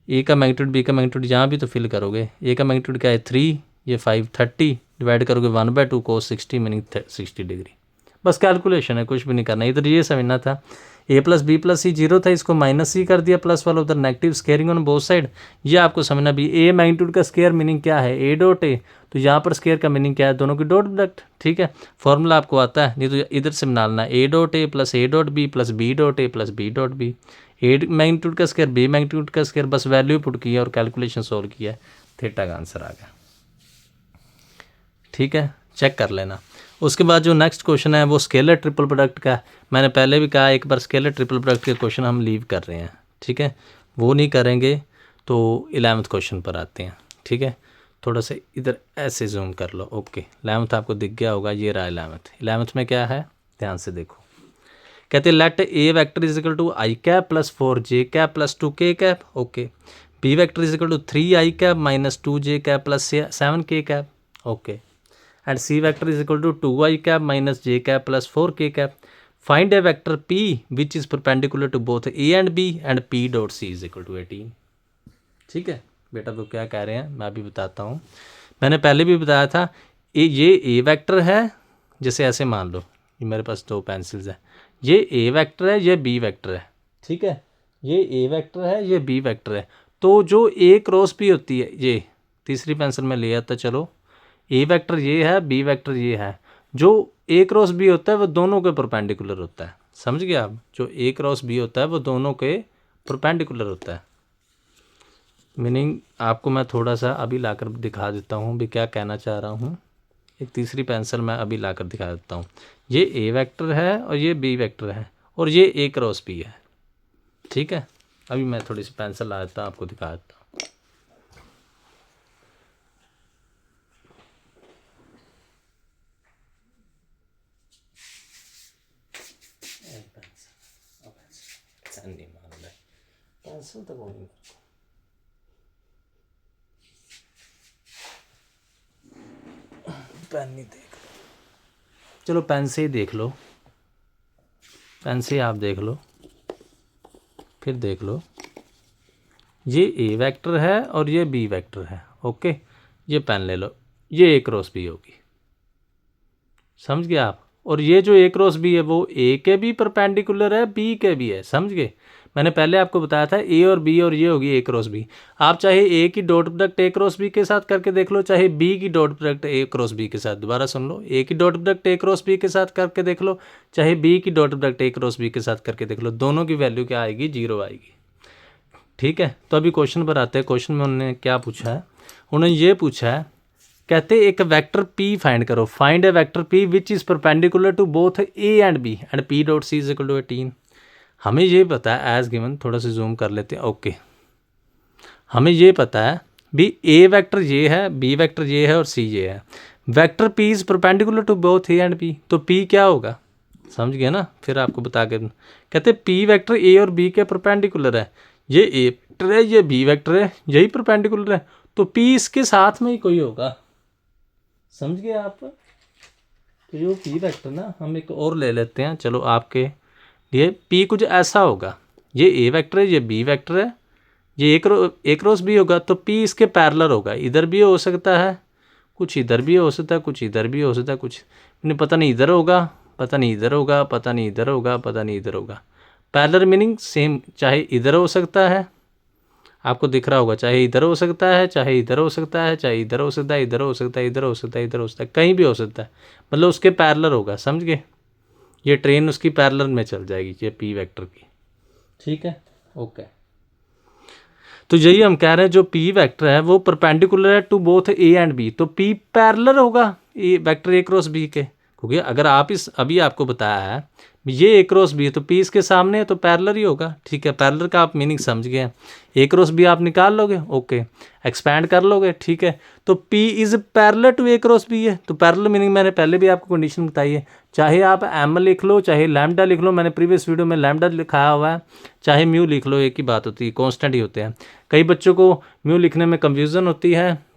ए का मैग्नीट्यूड बी का मैग्नीट्यूड यहाँ भी तो फिल करोगे। ए का मैग्नीट्यूड क्या है 3, ये 5, 30 डिवाइड करोगे 1/2 cos 60 मीनिंग 60 डिग्री। बस कैलकुलेशन है, कुछ भी नहीं करना। इधर ये समझना था a प्लस बी प्लस सी 0 था, इसको माइनस सी कर दिया, प्लस वाला उधर negative, squaring on both side. ये आपको समझना भी, a मैग्नीट्यूड का स्केयर मीनिंग क्या है, a डॉट ए, तो यहाँ पर स्केयर का मीनिंग क्या है, दोनों की डॉट प्रोडक्ट। ठीक है, फॉर्मूला आपको आता है, नहीं तो इधर से बना लेना, a dot A plus a dot B plus b dot A plus b dot B. A magnitude का स्केयर, बी मैग्नीट्यूड का स्केयर, बस वैल्यू पुट किया और कैलकुलेशन सॉल्व किया, थीटा का आंसर आ गया। ठीक है, चेक कर लेना। उसके बाद जो नेक्स्ट क्वेश्चन है वो स्केलर ट्रिपल प्रोडक्ट का है। मैंने पहले भी कहा एक बार, स्केलर ट्रिपल प्रोडक्ट के क्वेश्चन हम लीव कर रहे हैं। ठीक है, वो नहीं करेंगे तो 11th क्वेश्चन पर आते हैं। ठीक है, थोड़ा सा इधर ऐसे जूम कर लो। ओके, 11th आपको दिख गया होगा, ये रहा 11th में क्या है, ध्यान से देखो। कहते हैं let A vector is equal to I cap plus 4j cap plus 2k cap. Okay, B vector is equal to 3i cap minus 2j cap plus 7k cap. Okay, and c vector is equal to 2i cap minus j cap plus 4k cap. Find a vector p which is perpendicular to both a and b and p dot c is equal to 18. ठीक है बेटा, तो क्या कह रहे हैं मैं अभी बताता हूँ। मैंने पहले भी बताया था, ये ए वेक्टर है, जैसे ऐसे मान लो ये मेरे पास 2 पेंसिल्स हैं, ये ए वेक्टर है, ये बी वेक्टर है। ठीक है, ये ए वेक्टर है, ये बी वेक्टर है। तो जो ए क्रॉस बी होती है, ये तीसरी पेंसिल में ले आता, चलो ए वेक्टर ये है, बी वेक्टर ये है, जो ए क्रॉस बी होता है वो दोनों के परपेंडिकुलर होता है। समझ गए आप, जो ए क्रॉस बी होता है वो दोनों के परपेंडिकुलर होता है। मीनिंग आपको मैं थोड़ा सा अभी लाकर दिखा देता हूँ भी क्या कहना चाह रहा हूँ। एक तीसरी पेंसिल मैं अभी लाकर दिखा देता हूँ, ये ए वेक्टर है और ये बी वेक्टर है और ये ए क्रॉस बी है। ठीक है, अभी मैं थोड़ी सी पेंसिल ला देता हूँ, आपको दिखा देता हूँ। पेंसिल तो नहीं, पेन नहीं देख लो, चलो पेन से ही देख लो, पेन से आप देख लो, फिर देख लो, ये ए वेक्टर है और ये बी वेक्टर है। ओके, ये पेन ले लो, ये ए क्रॉस बी होगी, समझ गए आप। और ये जो ए क्रॉस बी है वो ए के भी परपेंडिकुलर है, बी के भी है, समझ गए। मैंने पहले आपको बताया था ए और बी, और ये होगी ए क्रॉस बी। आप चाहे ए की dot product A cross B के साथ करके देख लो, चाहे बी की dot product A cross B के साथ, दोबारा सुन लो, ए की dot product A cross B के साथ करके देख लो, चाहे बी की dot product A cross B के साथ करके देख लो, दोनों की वैल्यू क्या आएगी, 0 आएगी। ठीक है। तो अभी क्वेश्चन पर आते हैं। क्वेश्चन में उन्होंने क्या पूछा है, उन्होंने ये पूछा है, कहते एक वेक्टर p फाइंड करो, find A vector p which is perpendicular to both a and b and p dot c is equal to 18। हमें ये पता है एज गिवन, थोड़ा सा जूम कर लेते हैं। ओके, हमें ये पता है भी a वेक्टर ये है, b वेक्टर ये है और c ये है। Vector p is perpendicular to both a and b, तो p क्या होगा, समझ गए ना। फिर आपको बता के कहते p वेक्टर a और b के परपेंडिकुलर है, ये a वेक्टर है, ये b वेक्टर है, यही परपेंडिकुलर है, तो p इसके साथ में ही कोई होगा, समझ गए आप। तो जो p वेक्टर ना, हम एक और ले लेते हैं, चलो आपके लिए p कुछ ऐसा होगा, ये a वेक्टर है, ये b वेक्टर है, ये एक क्रॉस b होगा, तो p इसके पैरेलल होगा। इधर भी हो सकता है, कुछ इधर भी हो सकता है, कुछ इधर भी हो सकता है, कुछ मैंने पता नहीं इधर होगा, पता नहीं इधर होगा, पता नहीं इधर होगा, पता नहीं इधर होगा। पैरेलल मीनिंग सेम, चाहे इधर हो सकता है, आपको दिख रहा होगा, चाहे इधर हो सकता है, चाहे इधर हो सकता है, चाहे इधर हो सकता है, इधर हो सकता है, इधर हो सकता है, इधर हो सकता है, कहीं भी हो सकता है, मतलब उसके पैरेलल होगा, समझ गए। ये ट्रेन उसकी पैरेलल में चल जाएगी, ये p वेक्टर की, ठीक है। ओके, तो यही हम कह रहे हैं, जो p वेक्टर है वो परपेंडिकुलर है to both a and b, तो p पैरेलल होगा a vector a cross b के, क्योंकि अगर आप इस अभी आपको बताया है ये a क्रॉस b है, तो p इसके सामने है, तो पैरेलल ही होगा, ठीक है। पैरेलल का आप मीनिंग समझ गए, a क्रॉस b आप निकाल लोगे, ओके, एक्सपैंड कर लोगे, ठीक है। तो p is parallel to a cross b है, तो पैरेलल मीनिंग मैंने पहले भी आपको कंडीशन बताई है, चाहे आप m लिख लो, चाहे लैम्डा लिख लो, मैंने प्रीवियस वीडियो में लैम्डा लिखाया हुआ है, चाहे म्यू लिख लो, एक ही बात होती है, कॉन्स्टेंट ही होते हैं। कई बच्चों को म्यू लिखने में कन्फ्यूज़न होती है,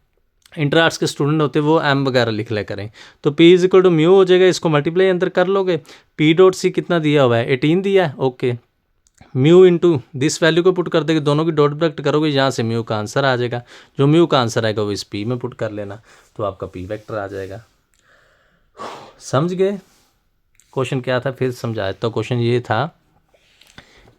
इंटर आर्ट्स के स्टूडेंट होते हैं वो एम वगैरह लिख ले करें, तो p is equal to mu हो जाएगा, इसको मल्टीप्लाई अंदर कर लोगे, p डॉट सी कितना दिया हुआ है 18 दिया है, okay, mu into this value को पुट कर देंगे, दोनों की डॉट प्रोडक्ट करोगे, यहाँ से म्यू का आंसर आ जाएगा, जो म्यू का आंसर आएगा वो इस p में पुट कर लेना, तो आपका p वेक्टर आ जाएगा। समझ गए क्वेश्चन क्या था, फिर समझाया। तो क्वेश्चन ये था,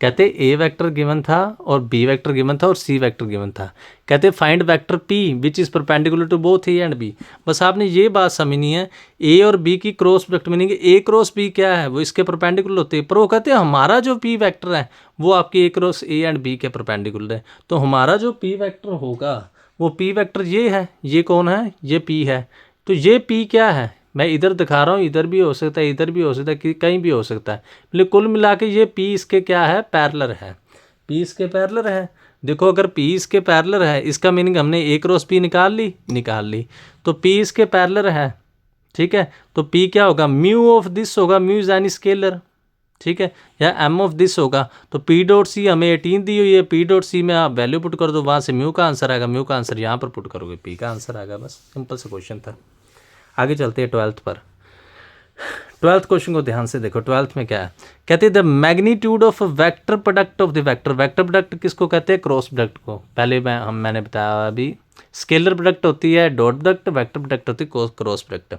कहते a वेक्टर गिवन था और b वेक्टर गिवन था और c वेक्टर गिवन था, कहते find vector p which is perpendicular to both a and b। बस आपने ये बात समझनी है, a और b की cross product meaning a cross b क्या है, वो इसके परपेंडिकुलर होते हैं, पर वो कहते हैं हमारा जो p वेक्टर है वो आपकी a cross a and b के परपेंडिकुलर है, तो हमारा जो p वेक्टर होगा वो p वेक्टर ये है, ये कौन है, ये p है, तो ये p क्या है, मैं इधर दिखा रहा हूँ, इधर भी हो सकता है, इधर भी हो सकता है, कहीं भी हो सकता है, मतलब कुल मिला के ये p इसके क्या है, पैरेलल है, p इसके पैरेलल है। देखो अगर p इसके पैरेलल है, इसका मीनिंग हमने a क्रॉस p निकाल ली, तो p इसके पैरेलल है, ठीक है। तो p क्या होगा, म्यू ऑफ दिस होगा, म्यू इज एनी स्केलर, ठीक है, या m ऑफ दिस होगा, तो p डॉट सी हमें 18 दी हुई है, p डॉट सी में आप वैल्यू पुट कर दो, वहाँ से म्यू का आंसर आएगा, म्यू का आंसर यहाँ पर पुट करोगे, p का आंसर आएगा, बस सिंपल सा क्वेश्चन था। आगे चलते हैं 12th पर। 12th क्वेश्चन को ध्यान से देखो, 12th में क्या है, कहते हैं the magnitude of vector product of the vector. Vector product किसको कहते हैं, क्रॉस प्रोडक्ट को। पहले मैंने बताया अभी, स्केलर प्रोडक्ट होती है डॉट प्रोडक्ट, वेक्टर प्रोडक्ट होती है क्रॉस प्रोडक्ट।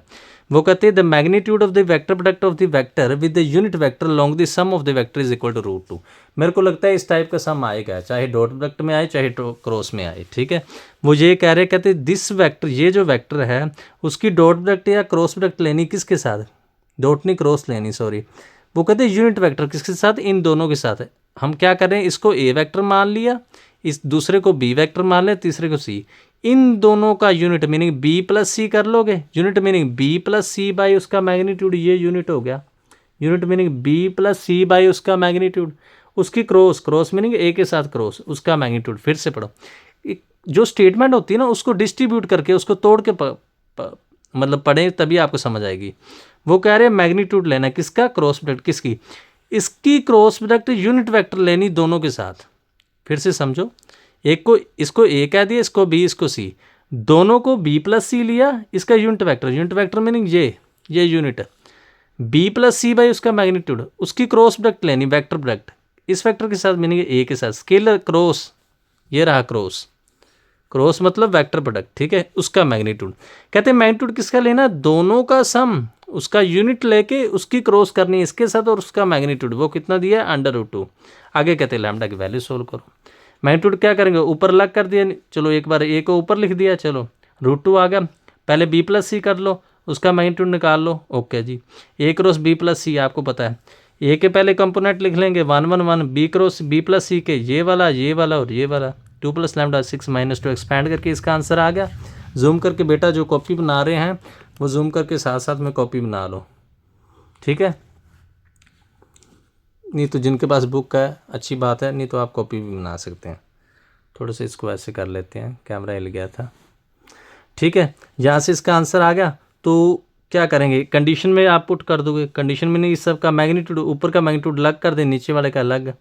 वो कहते हैं the magnitude of the vector product of the vector with the unit vector along the sum of the vector is equal to √2। मेरे को लगता है इस टाइप का सम आएगा, चाहे डॉट प्रोडक्ट में आए चाहे क्रॉस में आए, ठीक है। वो ये कह रहे, कहते हैं दिस वेक्टर, ये जो वेक्टर है उसकी डॉट प्रोडक्ट या क्रॉस प्रोडक्ट लेनी किसके साथ, डॉट नहीं क्रॉस लेनी, सॉरी। वो कहते हैं यूनिट वेक्टर किसके साथ, इन दोनों के साथ है। हम क्या करें, इसको a वेक्टर मान लिया, इस दूसरे को b वेक्टर मान लिया, तीसरे को c, इन दोनों का unit meaning b plus C कर लोगे, unit meaning b plus C by उसका मैग्नीट्यूड, ये यूनिट हो गया, unit meaning b plus C by उसका मैग्नीट्यूड, उसकी क्रॉस मीनिंग a के साथ क्रॉस, उसका मैग्नीट्यूड। फिर से पढ़ो, जो स्टेटमेंट होती है ना उसको डिस्ट्रीब्यूट करके, उसको तोड़ के मतलब पढ़ें तभी आपको समझ आएगी। वो कह रहे हैं मैग्नीट्यूड लेना किसका, क्रॉस प्रोडक्ट किसकी, इसकी क्रॉस प्रोडक्ट यूनिट वेक्टर लेनी दोनों के साथ। फिर से समझो, एक को इसको a कह दिया, इसको b, इसको c, दोनों को b प्लस सी लिया, इसका यूनिट वेक्टर मीनिंग ये unit b plus C by उसका मैग्नीट्यूड, उसकी क्रॉस प्रोडक्ट लेनी वेक्टर प्रोडक्ट, इस वेक्टर के साथ मीनिंग a के साथ, स्केलर क्रॉस, ये रहा क्रॉस मतलब वेक्टर प्रोडक्ट, ठीक है, उसका मैग्नीट्यूड। कहते हैं मैग्नीट्यूड किसका लेना, दोनों का सम, उसका यूनिट लेके उसकी क्रॉस करनी है इसके साथ, और उसका मैग्नीट्यूड वो कितना दिया है, √2। आगे कहते हैं लैम्डा की वैल्यू सोल्व करो। मैग्नीट्यूड क्या करेंगे, ऊपर अलग कर दिया, चलो एक बार a को ऊपर लिख दिया, चलो √2 आ गया, पहले b प्लस सी कर लो, उसका मैग्नीट्यूड निकाल लो, ओके जी। a cross b plus C आपको पता है, ए के पहले कंपोनेंट लिख लेंगे 1 1 1 B cross B plus C के ये वाला और ये वाला 2 + लैम्डा 6 - 2 एक्सपैंड करके इसका आंसर आ गया। जूम करके बेटा जो कॉपी बना रहे हैं वो जूम करके साथ साथ में कॉपी बना लो, ठीक है। नहीं तो जिनके पास बुक है अच्छी बात है, नहीं तो आप कॉपी भी बना सकते हैं। थोड़ा सा इसको ऐसे कर लेते हैं, कैमरा हिल गया था, ठीक है। यहाँ से इसका आंसर आ गया तो क्या करेंगे, कंडीशन में आप पुट कर दोगे। कंडीशन में नहीं, इस सब का मैग्नीट्यूड, ऊपर का मैग्नीट्यूड अलग कर दे, नीचे वाले का अलग।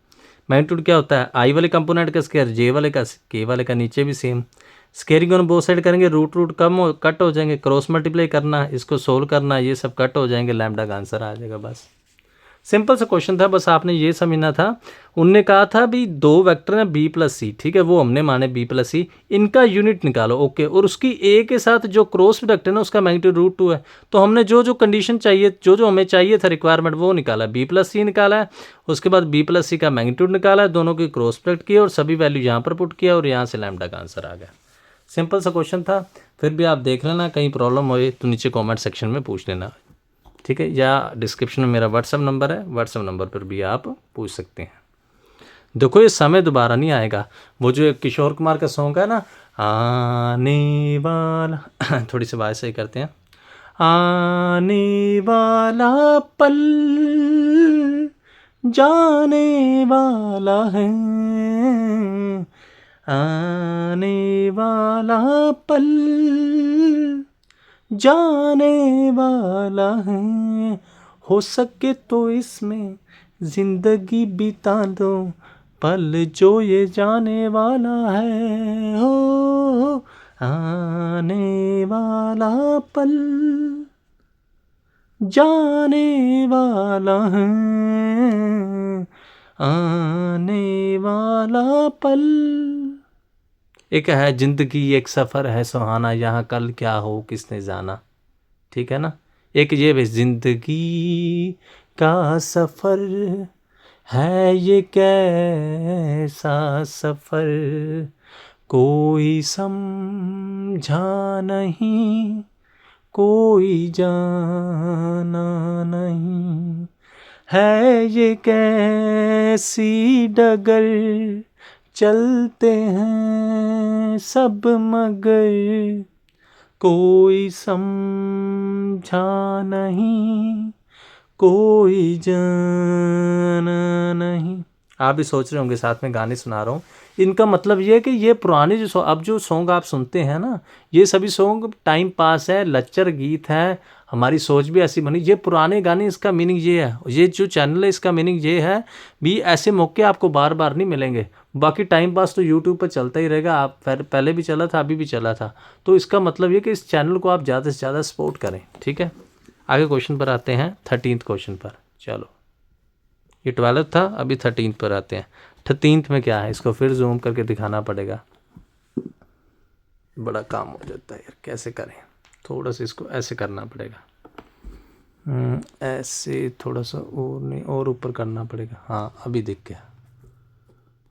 मैग्नीट्यूड क्या होता है, आई वाले कंपोनेंट का स्क्वायर, जे वाले का, के वाले का नीचे भी same. Squaring on both side करेंगे, रूट कम कट हो जाएंगे, क्रॉस मल्टीप्लाई करना, इसको सोल्व करना, ये सब कट हो जाएंगे, लैम्डा का आंसर आ जाएगा। बस सिंपल सा क्वेश्चन था, बस आपने ये समझना था। उनने कहा था भी 2 वेक्टर हैं बी प्लस सी, ठीक है, वो हमने माने बी प्लस सी, इनका यूनिट निकालो, ओके। और उसकी ए के साथ जो क्रॉस प्रोडक्ट है ना उसका मैग्नीट्यूड √2 है। तो हमने जो कंडीशन चाहिए, जो हमें चाहिए था रिक्वायरमेंट, वो निकाला, बी प्लस सी निकाला है। उसके बाद बी प्लस सी का मैग्नीट्यूड निकाला है, दोनों की क्रॉस प्रोडक्ट किया और सभी वैल्यू यहाँ पर पुट किया और यहाँ से लैम्डा का आंसर आ गया। सिंपल सा क्वेश्चन था, फिर भी आप देख लेना, कहीं प्रॉब्लम हो तो नीचे कॉमेंट सेक्शन में पूछ लेना, ठीक है। या डिस्क्रिप्शन में मेरा व्हाट्सअप नंबर है, व्हाट्सअप नंबर पर भी आप पूछ सकते हैं। देखो ये समय दोबारा नहीं आएगा, वो जो किशोर कुमार का सॉन्ग है ना, आने वाला थोड़ी सी आवाज़ सही करते हैं, आने वाला पल जाने वाला है, आने वाला पल जाने वाला है, हो सके तो इसमें जिंदगी बिता दो, पल जो ये जाने वाला है, हो आने वाला पल जाने वाला है, आने वाला पल। एक है जिंदगी एक सफ़र है सुहाना, यहाँ कल क्या हो किसने जाना, ठीक है ना। एक ये भी जिंदगी का सफ़र है ये कैसा सफ़र, कोई समझा नहीं कोई जाना नहीं, है ये कैसी डगर चलते हैं सब मगर, कोई समझा नहीं कोई जाना नहीं। आप भी सोच रहे होंगे साथ में गाने सुना रहा हूँ, इनका मतलब ये है कि ये पुराने जो अब जो सॉन्ग आप सुनते हैं ना, ये सभी सॉन्ग टाइम पास है, लच्चर गीत है, हमारी सोच भी ऐसी बनी। ये पुराने गाने, इसका मीनिंग ये है, ये जो चैनल है इसका मीनिंग ये है भी ऐसे मौके आपको बार बार नहीं मिलेंगे। बाकी टाइम पास तो यूट्यूब पर चलता ही रहेगा, आप पहले भी चला था, अभी भी चला था। तो इसका मतलब ये कि इस चैनल को आप ज़्यादा से ज़्यादा सपोर्ट करें, ठीक है। आगे क्वेश्चन पर आते हैं, 13th क्वेश्चन पर। चलो ये 12th था, अभी 13th पर आते हैं। 13th में क्या है, इसको फिर जूम करके दिखाना पड़ेगा, बड़ा काम हो जाता है यार, कैसे करें, थोड़ा सा इसको ऐसे करना पड़ेगा, ऐसे थोड़ा सा और नहीं और ऊपर करना पड़ेगा। हाँ अभी दिख गया,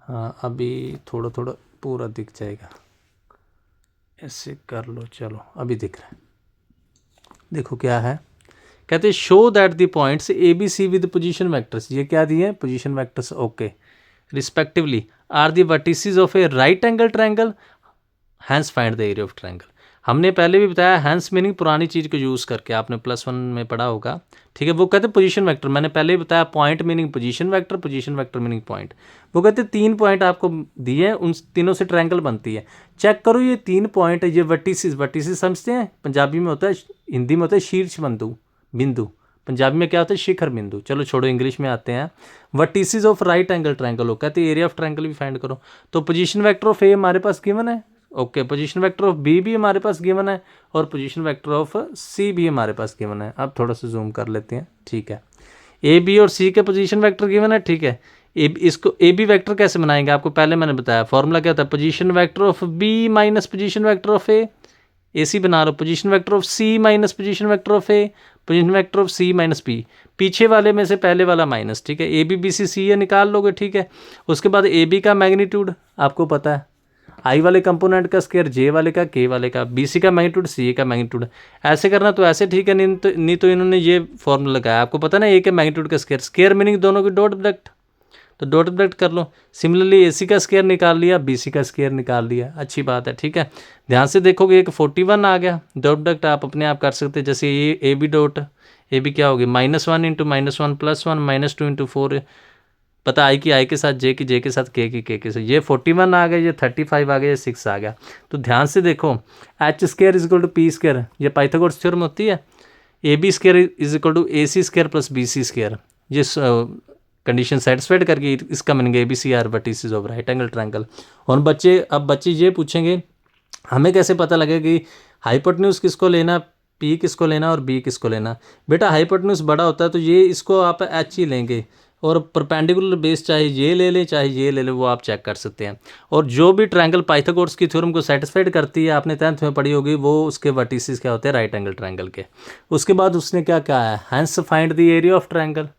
हाँ अभी थोड़ा थोड़ा पूरा दिख जाएगा, ऐसे कर लो, चलो अभी दिख रहा है। देखो क्या है, कहते हैं show that the points A B C with position vectors, ये क्या दिए हैं, position vectors, okay, respectively are the vertices of a right angle triangle, hence find the area of triangle. हमने पहले भी बताया हैंस मीनिंग पुरानी चीज़ को यूज़ करके, आपने +1 में पढ़ा होगा, ठीक है। वो कहते हैं पोजीशन वेक्टर, मैंने पहले ही बताया point meaning position vector meaning point. वो कहते हैं 3 पॉइंट आपको दिए हैं, उन तीनों से ट्रायंगल बनती है। चेक करो ये 3 पॉइंट, ये वर्टिसेस समझते हैं, पंजाबी में होता है, हिंदी में होता है शीर्ष बिंदु, पंजाबी में क्या होता है, शिखर बिंदु। चलो छोड़ो, इंग्लिश में आते हैं। Vertices of right angle triangle हो, कहते हैं एरिया ऑफ ट्रायंगल भी फाइंड करो। तो पोजीशन वेक्टर ऑफ ए हमारे पास गिवन है, okay, position vector of B भी हमारे पास गिवन है और पोजीशन वेक्टर ऑफ सी भी हमारे पास गिवन है। अब थोड़ा सा जूम कर लेते हैं, ठीक है। ए बी और सी के पोजीशन वेक्टर गिवन है, ठीक है। इसको ए बी वेक्टर कैसे बनाएंगे, आपको पहले मैंने बताया, फॉर्मूला क्या था, position vector of B minus position vector of A C बना लो, position vector of C minus position vector of A, position vector of C minus B, पीछे वाले में से पहले वाला माइनस, ठीक है। ए बी बी सी सी ये निकाल लोगे, ठीक है। उसके बाद ए बी का मैग्नीट्यूड आपको पता है, आई वाले कंपोनेंट का स्क्वायर जे वाले का के वाले का, बी सी का मैग्नीट्यूड सी ए का मैग्नीट्यूड। ऐसे करना तो ऐसे ठीक है, नहीं तो इन्होंने ये फॉर्मूला लगाया, आपको पता ना ए के मैग्नीट्यूड का स्क्वायर, स्क्वायर मीनिंग दोनों की डॉट प्रोडक्ट, तो डॉट प्रोडक्ट कर लो। सिमिलरली ए सी का स्क्वायर निकाल लिया, बी सी का स्क्वायर निकाल लिया, अच्छी बात है, ठीक है। ध्यान से देखोगे एक 41 आ गया, डॉट प्रोडक्ट आप अपने आप कर सकते हैं। जैसे ये A B dot, A B क्या होगी -1 इंटू -1 +1 -2 इंटू 4, पता आई की आई के साथ, जे की जे के साथ, के की के साथ, ये 41 आ गया, ये 35 आ गया, ये 6 आ गया। तो ध्यान से देखो, H square is equal to P square, ये पाइथागोरस थ्योरम होती है। A B square is equal to A C square plus B C square, ये कंडीशन सेटिस्फाइड करके इसका meaning A B C are vertices of right angle triangle. और बच्चे ये पूछेंगे हमें कैसे पता लगेगा कि हाइपोटेन्यूज किसको लेना, पी किसको लेना और बी किसको लेना। बेटा हाइपोटेन्यूज बड़ा होता है तो ये इसको आप एच ही लेंगे, और परपेंडिकुलर बेस चाहे ये ले लें चाहे ये ले लें, वो आप चेक कर सकते हैं। और जो भी ट्रायंगल पाइथागोरस की थ्योरम को सेटिस्फाइड करती है, आपने 10th में पढ़ी होगी, वो उसके वर्टिसेस क्या होते हैं, राइट एंगल ट्रायंगल के। उसके बाद उसने क्या कहा है, hence find the area of triangle.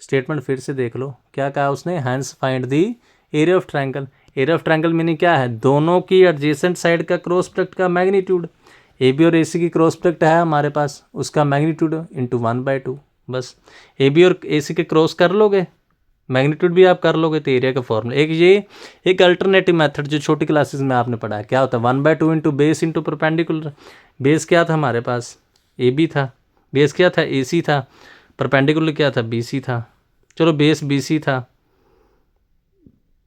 Statement फिर से देख लो, क्या कहा उसने, hence find the area of triangle. Area of triangle meaning क्या है, दोनों की एडजेसेंट साइड का क्रॉस प्रोडक्ट का मैग्नीट्यूड। ए बी और ए सी की क्रॉस प्रोडक्ट है हमारे पास, उसका मैग्नीट्यूड इंटू 1/2, बस। ए बी और ए सी के क्रॉस कर लोगे, मैग्नीट्यूड भी आप कर लोगे, तो एरिया का फॉर्मूला एक अल्टरनेटिव मेथड जो छोटी क्लासेस में आपने पढ़ा है, क्या होता है, 1/2 into base into perpendicular. Base क्या था हमारे पास, ए बी था, बेस क्या था, ए सी था, परपेंडिकुलर क्या था, बी सी था। चलो बेस बी सी था,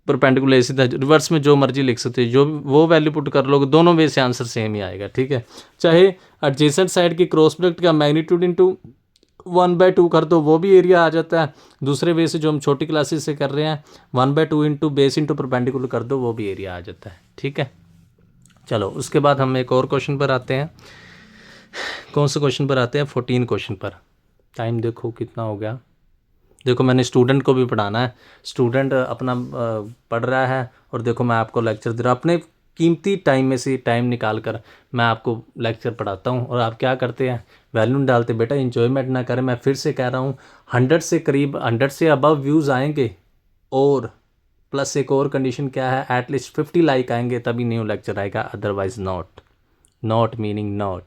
परपेंडिकुलर ए सी था, रिवर्स में जो मर्जी लिख सकते हो, जो वो वैल्यू पुट कर लोगे, दोनों वे से आंसर सेम ही आएगा, ठीक है। चाहे एडजेसेंट साइड की क्रॉस प्रोडक्ट का मैग्नीट्यूड इंटू 1/2 कर दो, वो भी एरिया आ जाता है। दूसरे वे से जो हम छोटी क्लासेस से कर रहे हैं, 1/2 इंटू बेस इंटू परपेंडिकुलर कर दो, वो भी एरिया आ जाता है, ठीक है। चलो उसके बाद हम एक और क्वेश्चन पर आते हैं। कौन से क्वेश्चन पर आते हैं, 14 क्वेश्चन पर। टाइम देखो कितना हो गया। देखो मैंने स्टूडेंट को भी पढ़ाना है, स्टूडेंट अपना पढ़ रहा है, और देखो मैं आपको लेक्चर दे रहा हूँ, अपने कीमती टाइम में से टाइम निकाल कर मैं आपको लेक्चर पढ़ाता हूँ, और आप क्या करते हैं, वैल्यू डालते। बेटा इन्जॉयमेंट ना करें, मैं फिर से कह रहा हूँ, 100 से करीब, 100 से अबव व्यूज़ आएंगे, और प्लस एक और कंडीशन क्या है, एटलीस्ट 50 लाइक आएंगे तभी न्यू लेक्चर आएगा, अदरवाइज नॉट मीनिंग नॉट,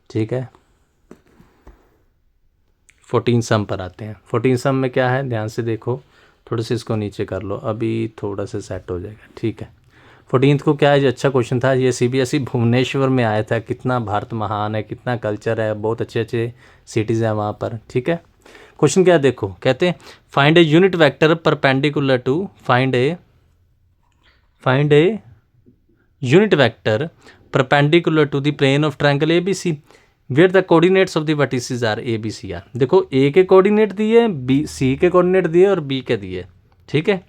ठीक है। 14 सम पर आते हैं। 14 सम में क्या है, ध्यान से देखो, थोड़ा सा इसको नीचे कर लो, अभी थोड़ा सा सेट हो जाएगा, ठीक है। 14th को क्या है, ये अच्छा क्वेश्चन था, ये CBSE भुवनेश्वर में आया था। कितना भारत महान है, कितना कल्चर है, बहुत अच्छे अच्छे सिटीज़ हैं वहाँ पर, ठीक है। क्वेश्चन क्या है देखो, कहते हैं find a unit vector perpendicular to find a unit vector perpendicular to the plane of triangle ABC where the coordinates of the vertices are ABC are. देखो ए के कोऑर्डिनेट दिए, बी सी के coordinate दिए, और B के दिए, ठीक है।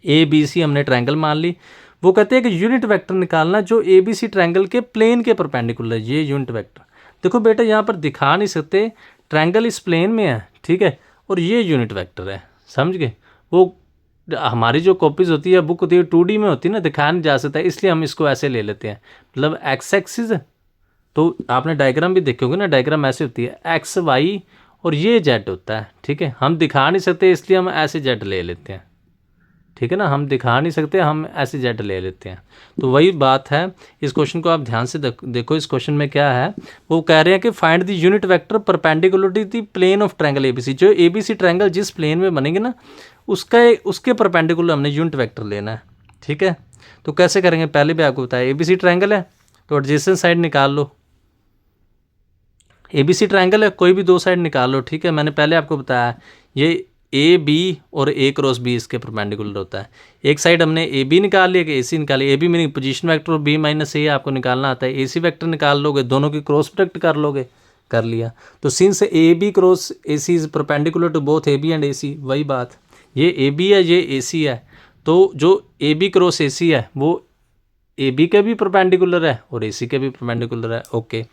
ABC हमने ट्रायंगल मान ली। वो कहते हैं कि यूनिट वेक्टर निकालना जो ABC ट्रायंगल के प्लेन के परपेंडिकुलर, ये यूनिट वेक्टर। देखो बेटा यहाँ पर दिखा नहीं सकते, ट्रायंगल इस प्लेन में है, ठीक है, और ये यूनिट वेक्टर है, समझ गए। वो हमारी जो कॉपीज़ होती है, बुक होती है, 2D में होती है ना, दिखाया नहीं जा सकता, इसलिए हम इसको ऐसे ले लेते हैं। मतलब एक्स एक्सिस, तो आपने डायग्राम भी देखे होंगे ना, डायग्राम ऐसे होती है, एक्स वाई और ये जेड होता है, ठीक है। हम दिखा नहीं सकते इसलिए हम ऐसे जेड ले लेते हैं, ठीक है ना, हम दिखा नहीं सकते, हम ऐसे जेड ले लेते हैं। तो वही बात है, इस क्वेश्चन को आप ध्यान से देखो। इस क्वेश्चन में क्या है, वो कह रहे हैं कि find the unit vector perpendicular to the plane of triangle ABC। जो ABC ट्रायंगल जिस प्लेन में बनेंगे ना, उसके परपेंडिकुलर हमने यूनिट वेक्टर लेना है, ठीक है। तो कैसे करेंगे, पहले भी आपको बताया, ABC ट्रायंगल है तो एडजेसेंट साइड निकाल लो। ABC ट्रायंगल है, कोई भी दो साइड निकाल लो, ठीक है। मैंने पहले आपको बताया, ये AB और A क्रॉस B इसके परपेंडिकुलर होता है। एक साइड हमने AB निकाल लिया कि AC निकाली, AB मीनिंग पोजीशन वेक्टर और B माइनस A आपको निकालना आता है। AC वेक्टर निकाल लोगे, दोनों की क्रॉस प्रोडक्ट कर लोगे, कर लिया। तो since AB cross AC is perpendicular to both AB and AC, वही बात, ये AB है, ये AC है, तो जो AB क्रॉस AC है वो AB के भी परपेंडिकुलर है और AC के भी परपेंडिकुलर है, ओके।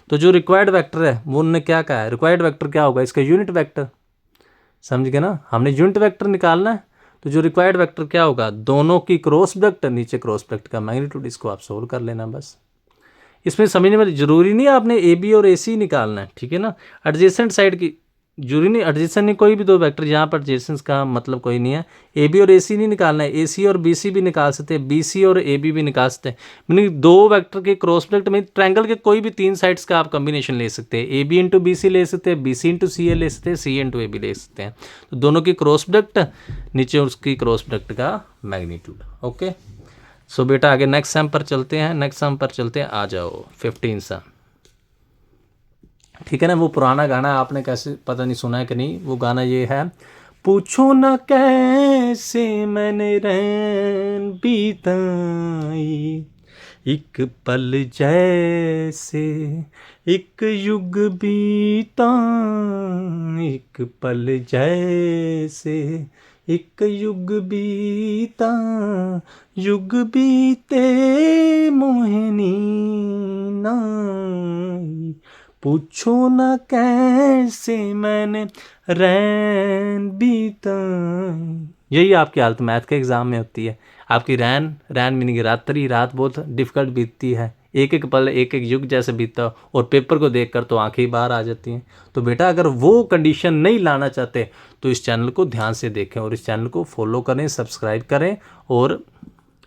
तो जो रिक्वायर्ड वेक्टर है वो उन्होंने क्या कहा है, रिक्वायर्ड वेक्टर क्या होगा, इसका यूनिट वेक्टर, समझ गए ना, हमने यूनिट वेक्टर निकालना है। तो जो रिक्वायर्ड वेक्टर क्या होगा, दोनों की क्रॉस प्रोडक्ट, नीचे क्रॉस प्रोडक्ट का मैग्नीट्यूड, इसको आप सोल्व कर लेना बस। इसमें समझने में जरूरी नहीं है आपने AB और AC निकालना है, ठीक है ना। एडजेसेंट साइड की जरूरी नहीं एडजेसेंट नहीं, कोई भी दो वेक्टर, यहाँ पर एडजेसेंस का मतलब कोई नहीं है। ए बी और ए सी नहीं निकालना है, ए सी और बी सी भी निकाल सकते हैं, बी सी और ए बी भी निकाल सकते हैं। मीनिंग दो वेक्टर के क्रॉस प्रोडक्ट में ट्रायंगल के कोई भी तीन साइड्स का आप कॉम्बिनेशन ले सकते हैं, A B into B C ले सकते हैं, बी सी इंटू सी ए ले सकते हैं, सी इंटू ए बी ले सकते हैं। तो दोनों की क्रॉस प्रोडक्ट नीचे उसकी क्रॉस प्रोडक्ट का मैग्नीट्यूड। ओके सो बेटा आगे नेक्स्ट सम पर चलते हैं, नेक्स्ट सम पर चलते हैं, आ जाओ 15 सम। ठीक है ना, वो पुराना गाना आपने कैसे पता नहीं सुना है कि नहीं, वो गाना ये है, पूछो ना कैसे मैंने रैन बीताई, एक पल जैसे एक युग बीता, एक पल जैसे एक युग बीता, युग बीते मोहिनी नाई, पूछो ना कैसे मैंने रैन बीताई। यही आपकी हालत मैथ के एग्ज़ाम में होती है। आपकी रैन मीनिंग रात्रि, रात बहुत डिफ़िकल्ट बीतती है, एक एक पल एक एक युग जैसे बीतता हो, और पेपर को देखकर तो आंखें ही बाहर आ जाती हैं। तो बेटा अगर वो कंडीशन नहीं लाना चाहते तो इस चैनल को ध्यान से देखें और इस चैनल को फॉलो करें, सब्सक्राइब करें और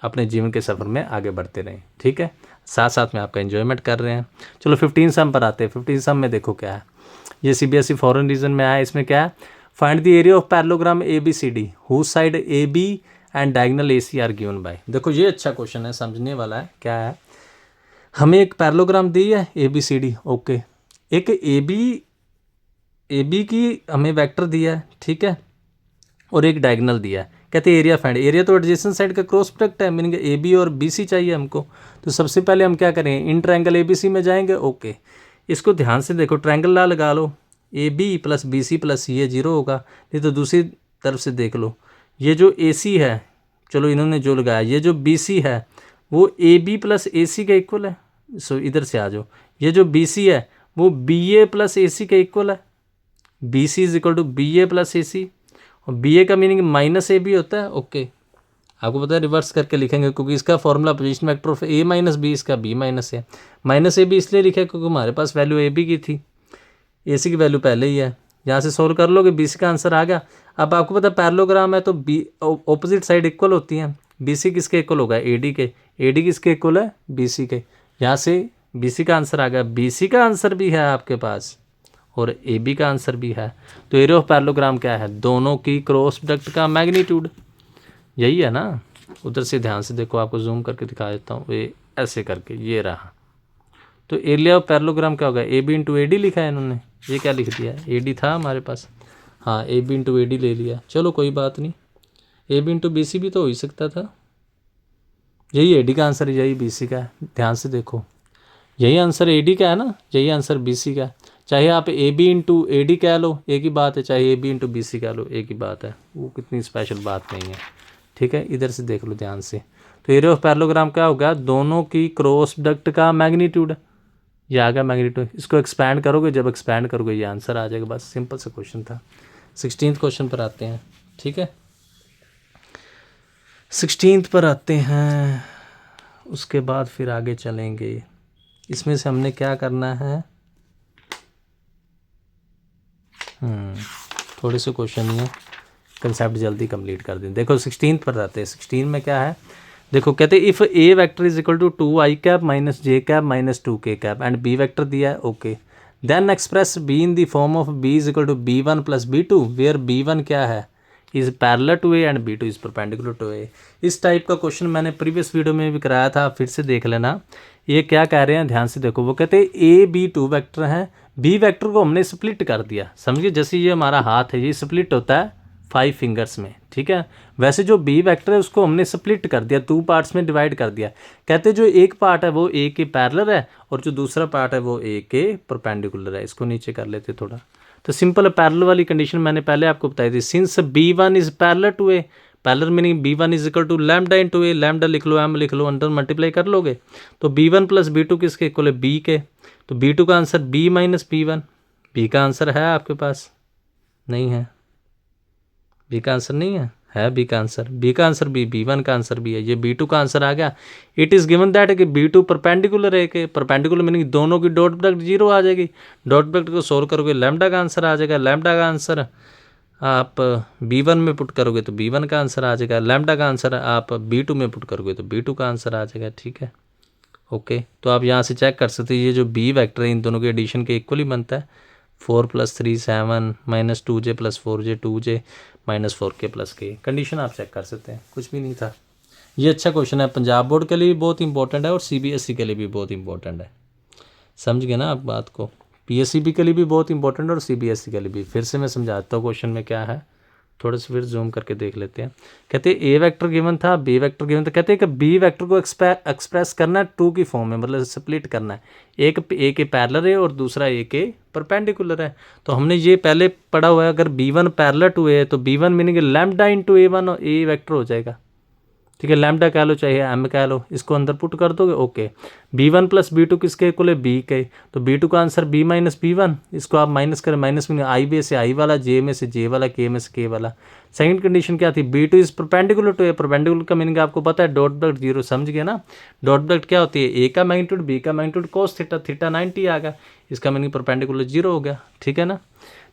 अपने जीवन के सफ़र में आगे बढ़ते रहें। ठीक है, साथ साथ में आपका एंजॉयमेंट कर रहे हैं। चलो 15 सम पर आते हैं। 15 सम में देखो क्या है, ये CBSE फॉरेन रीजन में आया। इसमें क्या है, find the area of parallelogram ABCD whose side AB and diagonal AC are given by. देखो ये अच्छा क्वेश्चन है, समझने वाला है। क्या है, हमें एक पैरेललोग्राम दी है ABCD, ओके, एक AB की हमें वेक्टर दिया है, ठीक है, और एक डायगोनल दिया है। कहते हैं एरिया फाइंड, एरिया तो एडजेसेंट साइड का क्रॉस प्रोडक्ट है, मीनिंग AB और BC चाहिए हमको। तो सबसे पहले हम क्या करेंगे, इन ट्रायंगल ABC में जाएंगे। ओके, इसको ध्यान से देखो, ट्रायंगल ला लगा लो, AB प्लस BC प्लस ये 0 होगा। नहीं तो दूसरी तरफ से देख लो, ये जो AC है, चलो इन्होंने जो लगाया, ये जो BC है वो AB प्लस AC का इक्वल है। सो इधर से आ जाओ, ये जो BC है वो BA प्लस AC का इक्वल है। BC is equal to BA plus AC, और BA का मीनिंग माइनस AB होता है। ओके, आपको पता है रिवर्स करके लिखेंगे क्योंकि इसका formula position vector of A minus B, इसका B माइनस है। माइनस AB इसलिए लिखा क्योंकि हमारे पास वैल्यू AB की थी, AC की वैल्यू पहले ही है। यहाँ से सोल्व कर लोगे, BC का आंसर आ गया। अब आपको पता है पैरेललोग्राम है तो ऑपोजिट साइड इक्वल होती हैं। BC किसके इक्वल होगा, AD के, AD किसके इक्वल है, BC के। यहाँ से BC का आंसर आ गया, BC का आंसर भी है आपके पास और AB का आंसर भी है। तो एरिया ऑफ पैरेललोग्राम क्या है, दोनों की क्रॉस प्रोडक्ट का मैग्नीट्यूड, यही है ना। उधर से ध्यान से देखो, आपको जूम करके दिखा देता हूँ, ये ऐसे करके ये रहा। तो एरिया ऑफ पैरेललोग्राम क्या होगा, AB इंटू AD लिखा है इन्होंने, ये क्या लिख दिया है, AD था हमारे पास, हाँ AB इंटू AD ले लिया। चलो कोई बात नहीं, AB इंटू BC भी तो हो ही सकता था। यही AD का आंसर है, यही BC का है। ध्यान से देखो, यही आंसर AD का है ना, यही आंसर BC का है। चाहे आप AB इंटू AD कह लो एक ही बात है, चाहे AB इंटू BC कह लो एक ही बात है, वो कितनी स्पेशल बात नहीं है। ठीक है, इधर से देख लो ध्यान से। तो एरिया ऑफ पैरेललोग्राम क्या होगा, दोनों की क्रॉस प्रोडक्ट का मैग्नीट्यूड, ये आ गया मैग्नीट्यूड। इसको एक्सपैंड करोगे, जब एक्सपैंड करोगे ये आंसर आ जाएगा। बस सिंपल सा क्वेश्चन था। 16th क्वेश्चन पर आते हैं। ठीक है, 16th पर आते हैं, उसके बाद फिर आगे चलेंगे। इसमें से हमने क्या करना है, थोड़े से क्वेश्चन ही है, कंसेप्ट जल्दी कंप्लीट कर दें। देखो 16th पर आते हैं। 16 में क्या है, देखो कहते हैं if A vector is equal to 2i cap minus j cap minus 2k cap and B vector दिया है। Okay, then express B in the form of B is equal to B1 plus B2 where B1 क्या है, is parallel to A and B2 is perpendicular to A। इस type का question मैंने previous video में भी कराया था, फिर से देख लेना। ये क्या कह रहे हैं, ध्यान से देखो। वो कहते हैं AB2 वेक्टर है, B वेक्टर को हमने स्प्लिट कर दिया। समझिए जैसे ये हमारा हाथ है, ये स्प्लिट होता है 5 फिंगर्स में, ठीक है। वैसे जो B वेक्टर है उसको हमने स्प्लिट कर दिया, 2 पार्ट्स में डिवाइड कर दिया। कहते जो एक पार्ट है वो A के पैरेलल है और जो दूसरा पार्ट है वो A के परपेंडिकुलर है। इसको नीचे कर लेते थोड़ा। तो सिंपल पैरेलल वाली कंडीशन मैंने पहले आपको बताई थी। Since B1 is parallel to A, parallel meaning B1 is equal to lambda into A, lambda लिख लो, M लिख लो, अंडर मल्टीप्लाई कर लोगे तो B1 प्लस B2 किसके इक्वल है, B के। तो B2 का answer B minus B1। B का आंसर है आपके पास, नहीं है, B का आंसर नहीं है, है बी का आंसर, बी का आंसर बी वन का आंसर भी है, ये बी टू का आंसर आ गया। इट इज़ गिवन दैट कि बी टू परपेंडिकुलर है कि परपेंडिकुलर मीनिंग दोनों की डॉट प्रोडक्ट जीरो आ जाएगी। डॉट प्रोडक्ट को सोल्व करोगे लैम्डा का आंसर आ जाएगा। लैम्डा का आंसर आप बी वन में पुट करोगे तो बी वन का आंसर आ जाएगा। लैम्डा का आंसर आप बी टू में पुट करोगे तो बी टू का आंसर आ जाएगा। ठीक है, ओके। तो आप यहाँ से चेक कर सकते हैं ये जो बी वेक्टर है इन दोनों के एडिशन के इक्वली बनता है। 4 + 3 7 -2j + 4j 2j -4k + k। Condition आप चेक कर सकते हैं, कुछ भी नहीं था। ये अच्छा क्वेश्चन है, पंजाब बोर्ड के लिए भी बहुत इंपॉर्टेंट है और सीबीएसई के लिए भी बहुत इंपॉर्टेंट है। समझ गए ना आप बात को। पीएससीबी के लिए भी बहुत इंपॉर्टेंट है और सीबीएसई के लिए भी। फिर से मैं समझाता हूँ क्वेश्चन में क्या है, थोड़ा सा फिर जूम करके देख लेते हैं। कहते हैं ए वेक्टर गिवन था, बी वेक्टर गिवन था। कहते हैं कि बी वेक्टर को एक्सप्रेस करना है टू की फॉर्म में, मतलब स्प्लिट करना है। एक ए के पैरेलल है और दूसरा ए के परपेंडिकुलर है। तो हमने ये पहले पढ़ा हुआ है, अगर B one parallel to A है तो B one meaning lambda into A one A vector हो जाएगा। ठीक है, लैम्डा कह लो चाहे एम कह लो, इसको अंदर पुट कर दोगे। Okay, B one plus B two किसके इक्वल है, बी के। तो बी टू का answer B minus B one, इसको आप माइनस करें, माइनस में आई बे से आई वाला, जे में से जे वाला, के में से के वाला। सेकंड कंडीशन क्या थी, B two is perpendicular to A. Perpendicular का मीनिंग आपको पता है, डॉट प्रोडक्ट जीरो। समझ गए ना, डॉट प्रोडक्ट क्या होती है, ए का मैग्नीट्यूड बी का मैग्नीट्यूड कोस थीटा, थीटा 90 आ गया, इसका मीनिंग परपेंडिकुलर जीरो हो गया। ठीक है ना,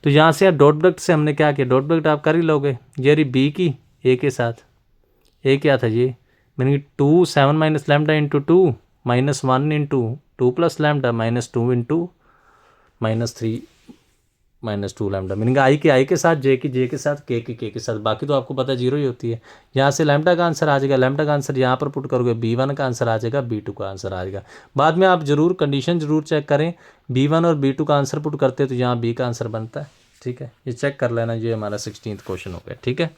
तो यहाँ से डॉट प्रोडक्ट से हमने क्या किया, डॉट प्रोडक्ट आप कर ही लोगे। ये रही बी की ए के साथ, ए क्या था ये meaning 2 7 minus lambda into 2 -1 into 2 plus lambda -2 into -3 -2 lambda, meaning I के साथ, जे के साथ, के के साथ, बाकी तो आपको पता है जीरो ही होती है। यहाँ से लैम्डा का आंसर आ जाएगा, लैम्डा का आंसर यहाँ पर पुट करोगे, बी वन का आंसर आ जाएगा, बी टू का आंसर आ जाएगा। बाद में आप जरूर कंडीशन जरूर चेक करें, बी वन और बी टू का आंसर पुट करते हैं तो यहाँ बी का आंसर बनता है। ठीक है, ये चेक कर लेना, ये हमारा 16th क्वेश्चन हो गया। ठीक है,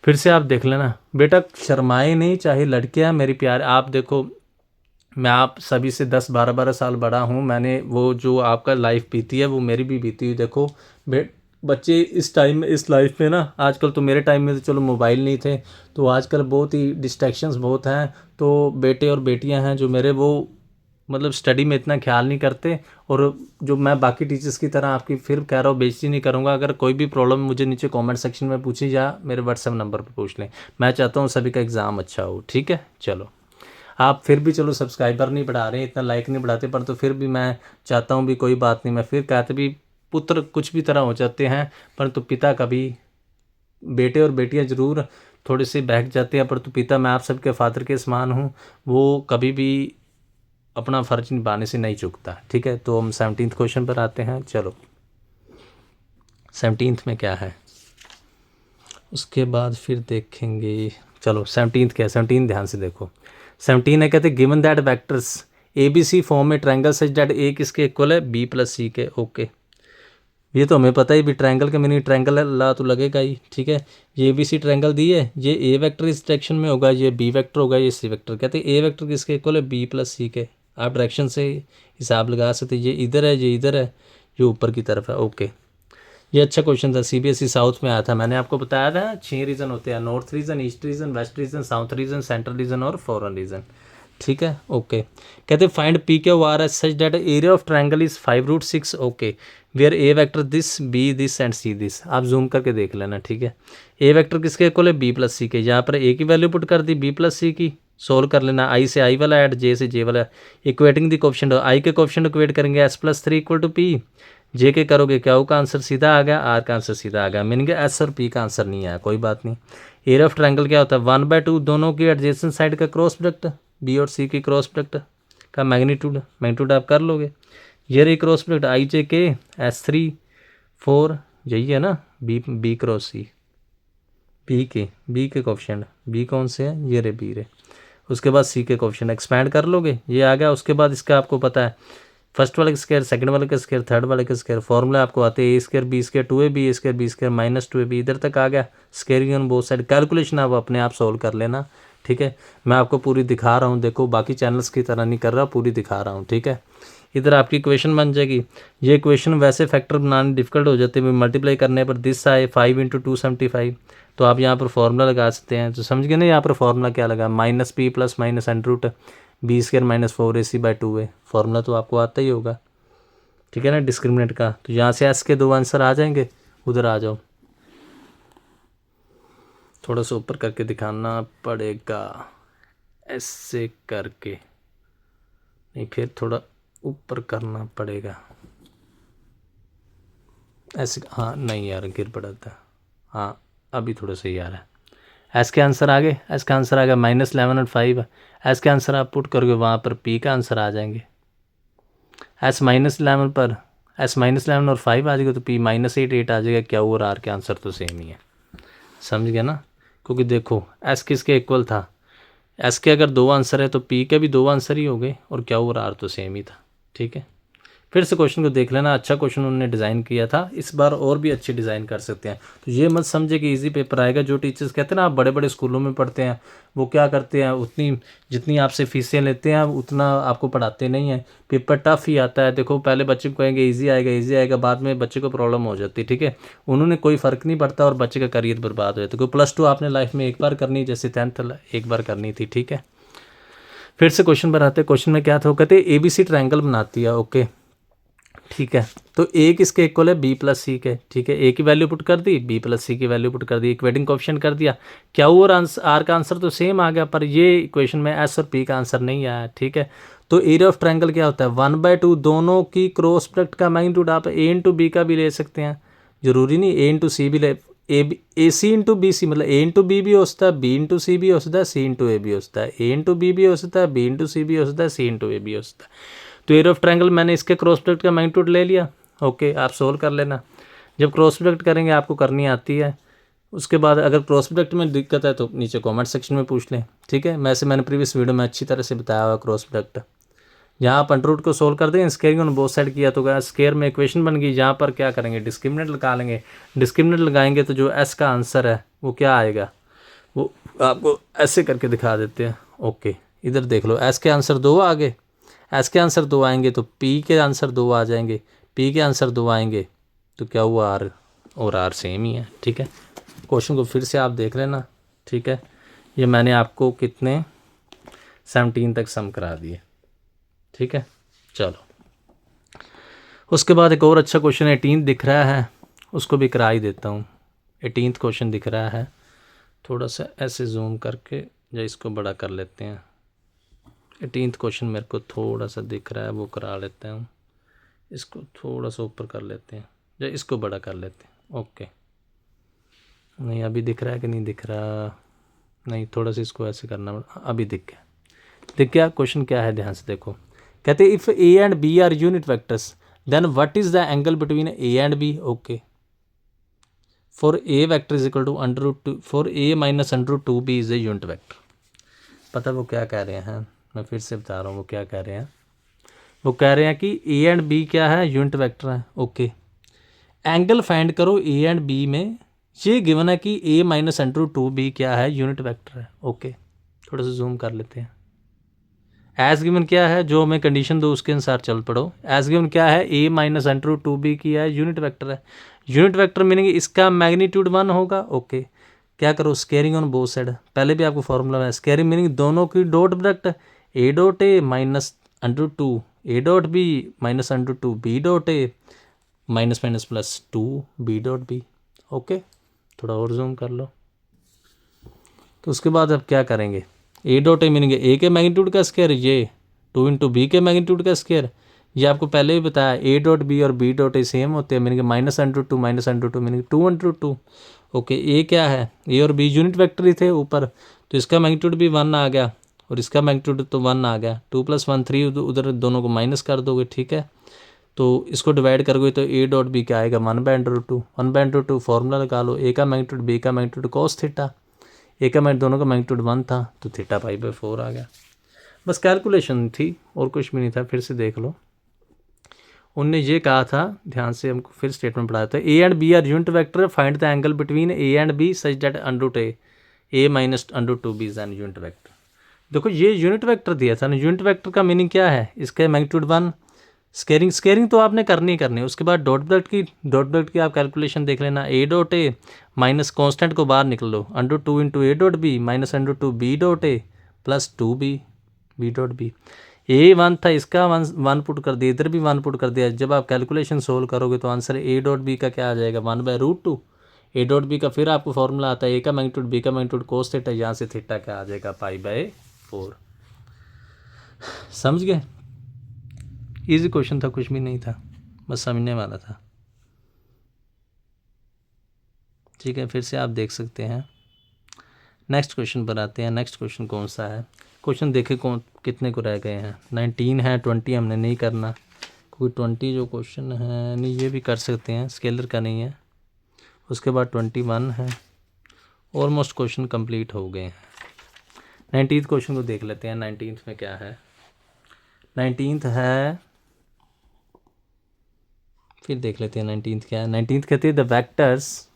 फिर से आप देख लेना बेटा, शर्माए नहीं, चाहे लड़कियां मेरी प्यार। आप देखो, मैं आप सभी से 10-12 साल बड़ा हूँ, मैंने वो जो आपका लाइफ बीती है वो मेरी भी बीती हुई। देखो बच्चे इस टाइम में, इस लाइफ में ना, आजकल तो मेरे टाइम में तो चलो मोबाइल नहीं थे, तो आजकल बहुत ही डिस्ट्रैक्शंस बहुत हैं। तो बेटे और बेटियां हैं जो मेरे, वो मतलब स्टडी में इतना ख्याल नहीं करते। और जो मैं बाकी टीचर्स की तरह आपकी फिर कह रहा हूँ बेइज्जती नहीं करूँगा। अगर कोई भी प्रॉब्लम मुझे नीचे कमेंट सेक्शन में पूछी या मेरे व्हाट्सएप नंबर पर पूछ लें। मैं चाहता हूँ सभी का एग्ज़ाम अच्छा हो। ठीक है, चलो आप फिर भी चलो सब्सक्राइबर नहीं बढ़ा रहे, इतना लाइक नहीं बढ़ाते, पर तो फिर भी मैं चाहता हूँ भी कोई बात नहीं। मैं फिर कहते भी पुत्र कुछ भी तरह हो जाते हैं, परंतु पिता कभी, बेटे और बेटियाँ ज़रूर थोड़े से बहक जाते हैं, परंतु पिता, मैं आप सबके फादर के समान हूँ, वो कभी भी अपना फ़र्ज निभाने से नहीं चूकता। ठीक है, तो हम 17th क्वेश्चन पर आते हैं। चलो 17th में क्या है, उसके बाद फिर देखेंगे। चलो 17th क्या है, 17 ध्यान से देखो। 17 है, कहते given that vectors A B C form में ट्रायंगल सच दैट ए किसके इक्वल है, बी प्लस सी के। ओके, ये तो हमें पता ही, भी ट्रायंगल के मीनिंग ट्रायंगल ला तो लगेगा ही। ठीक है, ये बी सी ट्रायंगल दी है, ये ए वेक्टर इस डायरेक्शन में होगा, ये बी वेक्टर होगा, ये सी वेक्टर। कहते हैं ए वेक्टर किसके इक्वल है, बी प्लस सी के। आप डायरेक्शन से हिसाब लगा सकते, ये इधर है, ये इधर है, ये ऊपर की तरफ है। ओके, ये अच्छा क्वेश्चन था, सीबीएसई साउथ में आया था। मैंने आपको बताया था 6 रीजन होते हैं, north region, east region, west region, south region, central region और फॉरेन रीजन। ठीक है, ओके। कहते हैं find P Q R S such that area of triangle is 5√6। Okay, where A vector this, B this and C this. आप zoom करके देख लेना। ठीक है, ए वेक्टर किसके इक्वल है, बी प्लस सी के। यहाँ पर ए की वैल्यू पुट कर दी, बी प्लस सी की, सोल्व कर लेना। आई से आई वाला ऐड, जे से जे वाला, इक्वेटिंग दी कोफिशिएंट। आई के कोफिशिएंट इक्वेट करेंगे s+3 = p, जे के करोगे क्या का आंसर सीधा आ गया, आर का आंसर सीधा आ गया, मीनिंग एस और पी का आंसर नहीं आया, कोई बात नहीं। एरिया ऑफ ट्रायंगल क्या होता है, 1/2 दोनों की एडजेसेंट साइड का क्रॉस प्रोडक्ट, बी और सी की क्रॉस प्रोडक्ट का मैग्नीट्यूड आप कर लोगे। ये रही क्रॉस प्रोडक्ट आई जे के S3 4, यही है ना, बी क्रॉस सी, बी के कोफिशिएंट, बी कौन से हैं, ये रे बी रे। उसके बाद सी के कोफिशिएंट एक्सपैंड कर लोगे, ये आ गया। उसके बाद इसका आपको पता है, फर्स्ट वाले का स्क्वायर, सेकंड वाले का स्क्वायर, थर्ड वाले का स्क्वायर, फॉर्मूला आपको आते हैं A² B² 2AB A² B² -2AB, इधर तक आ गया। Squaring on both side, calculation आप अपने आप सोल्व कर लेना। ठीक है, मैं आपको पूरी दिखा रहा हूँ, देखो बाकी चैनल्स की तरह नहीं कर रहा, पूरी दिखा रहा हूँ। ठीक है, इधर आपकी इक्वेशन बन जाएगी। ये इक्वेशन वैसे फैक्टर बनाने डिफिकल्ट हो जाते हैं, मल्टीप्लाई करने पर दिस आए 5 × 275, तो आप यहाँ पर फॉर्मूला लगा सकते हैं। तो समझ गए ना, यहाँ पर फॉर्मूला क्या लगा, -p + -√b² -4ac/2a। फॉर्मूला तो आपको आता ही होगा। ठीक है ना, डिस्क्रिमिनेंट का। तो यहाँ से एस के 2 आंसर आ जाएंगे, उधर आ जाओ। थोड़ा सा ऊपर करके दिखाना पड़ेगा, ऐसे करके, नहीं फिर थोड़ा ऊपर करना पड़ेगा ऐसे। हाँ नहीं यार गिर पड़ा था। हाँ अभी थोड़ा सही आ रहा है। एस के आंसर आ गए, एस का आंसर आ गया -11 और 5। एस के आंसर आप पुट करोगे वहाँ पर पी का आंसर आ जाएंगे। एस -11 पर एस -11 और 5 आ जाएगा तो पी -8 आ जाएगा। क्या और आर के आंसर तो सेम ही है, समझ गया ना। क्योंकि देखो एस किसके इक्वल था, एस के अगर 2 आंसर है तो पी के भी 2 आंसर ही हो गए और क्या और आर तो सेम ही था। ठीक है, फिर से क्वेश्चन को देख लेना, अच्छा क्वेश्चन उन्होंने डिज़ाइन किया था, इस बार और भी अच्छी डिज़ाइन कर सकते हैं। तो ये मत समझे कि इजी पेपर आएगा। जो टीचर्स कहते हैं ना आप बड़े बड़े स्कूलों में पढ़ते हैं, वो क्या करते हैं, उतनी जितनी आपसे फीसें लेते हैं उतना आपको पढ़ाते नहीं हैं, पेपर टफ ही आता है। देखो पहले बच्चे को कहेंगे ईजी आएगा ईजी आएगा, बाद में बच्चे को प्रॉब्लम हो जाती है। ठीक है, उन्होंने कोई फ़र्क नहीं पड़ता और बच्चे का करियर बर्बाद हो जाता है। क्योंकि +2 आपने लाइफ में एक बार करनी, जैसे 10th एक बार करनी थी। ठीक है, फिर से क्वेश्चन बनाते हैं। क्वेश्चन में क्या था, वो कहते हैं ABC ट्रायंगल बनाती है। ओके ठीक है, तो ए किसके इक्वल है, B + C के। ठीक है, ए की वैल्यू पुट कर दी, B + C की वैल्यू पुट कर दी, इक्वेटिंग कोएफिशिएंट कर दिया। क्या और आर का आंसर तो सेम आ गया, पर ये इक्वेशन में एस और पी का आंसर नहीं आया। ठीक है, तो एरिया ऑफ ट्रायंगल क्या होता है, 1/2 दोनों की क्रॉस प्रोडक्ट का मैग्नीट्यूड। आप A × B का भी ले सकते हैं, जरूरी नहीं A × C भी ले, AC × BC मतलब A × B भी हो सकता है, B × C भी हो सकता है, C × A भी हो सकता है, A × B भी हो सकता है, B × C भी हो सकता है, C × A भी हो सकता है। तो एरिया ऑफ ट्रायंगल मैंने इसके क्रॉस प्रोडक्ट का मैग्नीट्यूड ले लिया। ओके, आप सोल्व कर लेना। जब क्रॉस प्रोडक्ट करेंगे आपको करनी आती है, उसके बाद अगर क्रॉस प्रोडक्ट में दिक्कत है तो नीचे कमेंट सेक्शन में पूछ लें। ठीक है, मैंने प्रीवियस वीडियो में अच्छी तरह से बताया हुआ क्रॉस प्रोडक्ट। यहाँ आप अंडर रूट को सोल्व कर दें, स्केयरिंग ऑन बोथ साइड किया तो स्केयर में इक्वेशन बन गई। यहाँ पर क्या करेंगे, डिस्क्रिमिनेंट लगा लेंगे। डिस्क्रिमिनेंट लगाएंगे तो जो एस का आंसर है वो क्या आएगा, वो आपको ऐसे करके दिखा देते हैं। ओके, इधर देख लो, एस के आंसर 2 आ गए, एस के आंसर 2 आएंगे तो पी के आंसर 2 आ जाएंगे, पी के आंसर 2 आएंगे तो क्या हुआ, आर और आर सेम ही है। ठीक है, क्वेश्चन को फिर से आप देख लेना। ठीक है, ये मैंने आपको कितने 17 तक सम करा दिए। ठीक है, चलो उसके बाद एक और अच्छा क्वेश्चन 18 दिख रहा है, उसको भी करा ही देता हूँ। 18 क्वेश्चन दिख रहा है, थोड़ा सा ऐसे जूम करके या इसको बड़ा कर लेते हैं। 18 क्वेश्चन मेरे को थोड़ा सा दिख रहा है, वो करा लेते हैं। इसको थोड़ा सा ऊपर कर लेते हैं या इसको बड़ा कर लेते हैं। ओके, नहीं अभी दिख रहा है कि नहीं दिख रहा, नहीं थोड़ा सा इसको ऐसे करना, अभी दिख गया। दिख गया। क्वेश्चन क्या है, ध्यान से देखो। कहते if A and B are unit vectors then what is the angle between A and B। Okay, for A vector is equal to √2, for A - √2B is a unit vector. पता वो क्या कह रहे हैं, मैं फिर से बता रहा हूँ वो क्या कह रहे हैं। वो कह रहे हैं कि A एंड B क्या है, यूनिट वेक्टर है। ओके, एंगल फाइंड करो A एंड B में। ये गिवन है कि A - √2B क्या है, यूनिट वेक्टर है। ओके, थोड़ा सा जूम कर लेते हैं। एज गिवन क्या है, जो हमें कंडीशन दो उसके अनुसार चल पड़ो। एज गिवन क्या है, A - √2B की है, यूनिट वेक्टर है। यूनिट वेक्टर मीनिंग इसका मैग्नीट्यूड 1 होगा। ओके, क्या करो, स्केयरिंग ऑन बोथ साइड। पहले भी आपको फॉर्मूला है, स्केयरिंग मीनिंग दोनों की dot product, A.A -√2 A.B -√2 B.A -2 B.B। Okay, थोड़ा और जूम कर लो। तो उसके बाद अब क्या करेंगे, A.A मीनिंग A के मैग्नीट्यूड का स्केयर, ये 2 × B के मैग्नीट्यूड का स्केयर। ये आपको पहले भी बताया, A.B और B.A सेम होते हैं, मीनिंग -√2 मीनिंग 2 × 2। ओके, A क्या है, A और B यूनिट वेक्टर ही थे ऊपर, तो इसका मैग्नीट्यूड भी 1 आ गया और इसका मैग्नीट्यूड तो 1 आ गया। 2 + 1 3, उधर दोनों को माइनस कर दोगे। ठीक है, तो इसको डिवाइड करोगे तो A.B क्या आएगा, 1/√2। 1/√2 फॉर्मूला लगा लो, A का मैग्नीट्यूड B का मैग्नीट्यूड cos थीटा, A का मैग्नीट्यूड दोनों का मैग्नीट्यूड 1 था तो थीटा π/4 आ गया। बस कैलकुलेशन थी और कुछ भी नहीं था। फिर से देख लो, उनने ये कहा था, ध्यान से हमको फिर स्टेटमेंट पढ़ाया था, A and B are unit vector, find the angle between A and B such that A -√2B is an unit vector. देखो ये यूनिट वेक्टर दिया था ना, यूनिट वेक्टर का मीनिंग क्या है, इसका मैग्नीट्यूड 1। स्केयरिंग तो आपने करनी ही करनी है। उसके बाद डॉट प्रोडक्ट की आप कैलकुलेशन देख लेना। A.A माइनस कॉन्स्टेंट को बाहर निकल लो, √2 × A.B -√2 B.A + 2B B.B। A 1 था, इसका 1 पुट कर दिया, इधर भी 1 पुट कर दिया। जब आप कैलकुलेशन सोल्व करोगे तो आंसर A.B का क्या आ जाएगा, 1/√2 ए डॉट बी का फिर आपको फॉर्मूला आता है ए का मैग्नीट्यूड बी का मैग्नीट्यूड कोस थीटा, यहाँ से थीटा क्या आ जाएगा π/4। समझ गए? इजी क्वेश्चन था, कुछ भी नहीं था, बस समझने वाला था। ठीक है, फिर से आप देख सकते हैं। नेक्स्ट क्वेश्चन पर आते हैं। नेक्स्ट क्वेश्चन कौन सा है? क्वेश्चन देखे कौन कितने को रह गए हैं। 19 है, 20 हमने नहीं करना क्योंकि 20 जो क्वेश्चन है नहीं, ये भी कर सकते हैं, स्केलर का नहीं है। उसके बाद 21 है। ऑलमोस्ट क्वेश्चन कंप्लीट हो गए हैं। 19th क्वेश्चन को देख लेते हैं। 19th में क्या है? 19th है, फिर देख लेते हैं 19th क्या है। 19th कहते हैं the vectors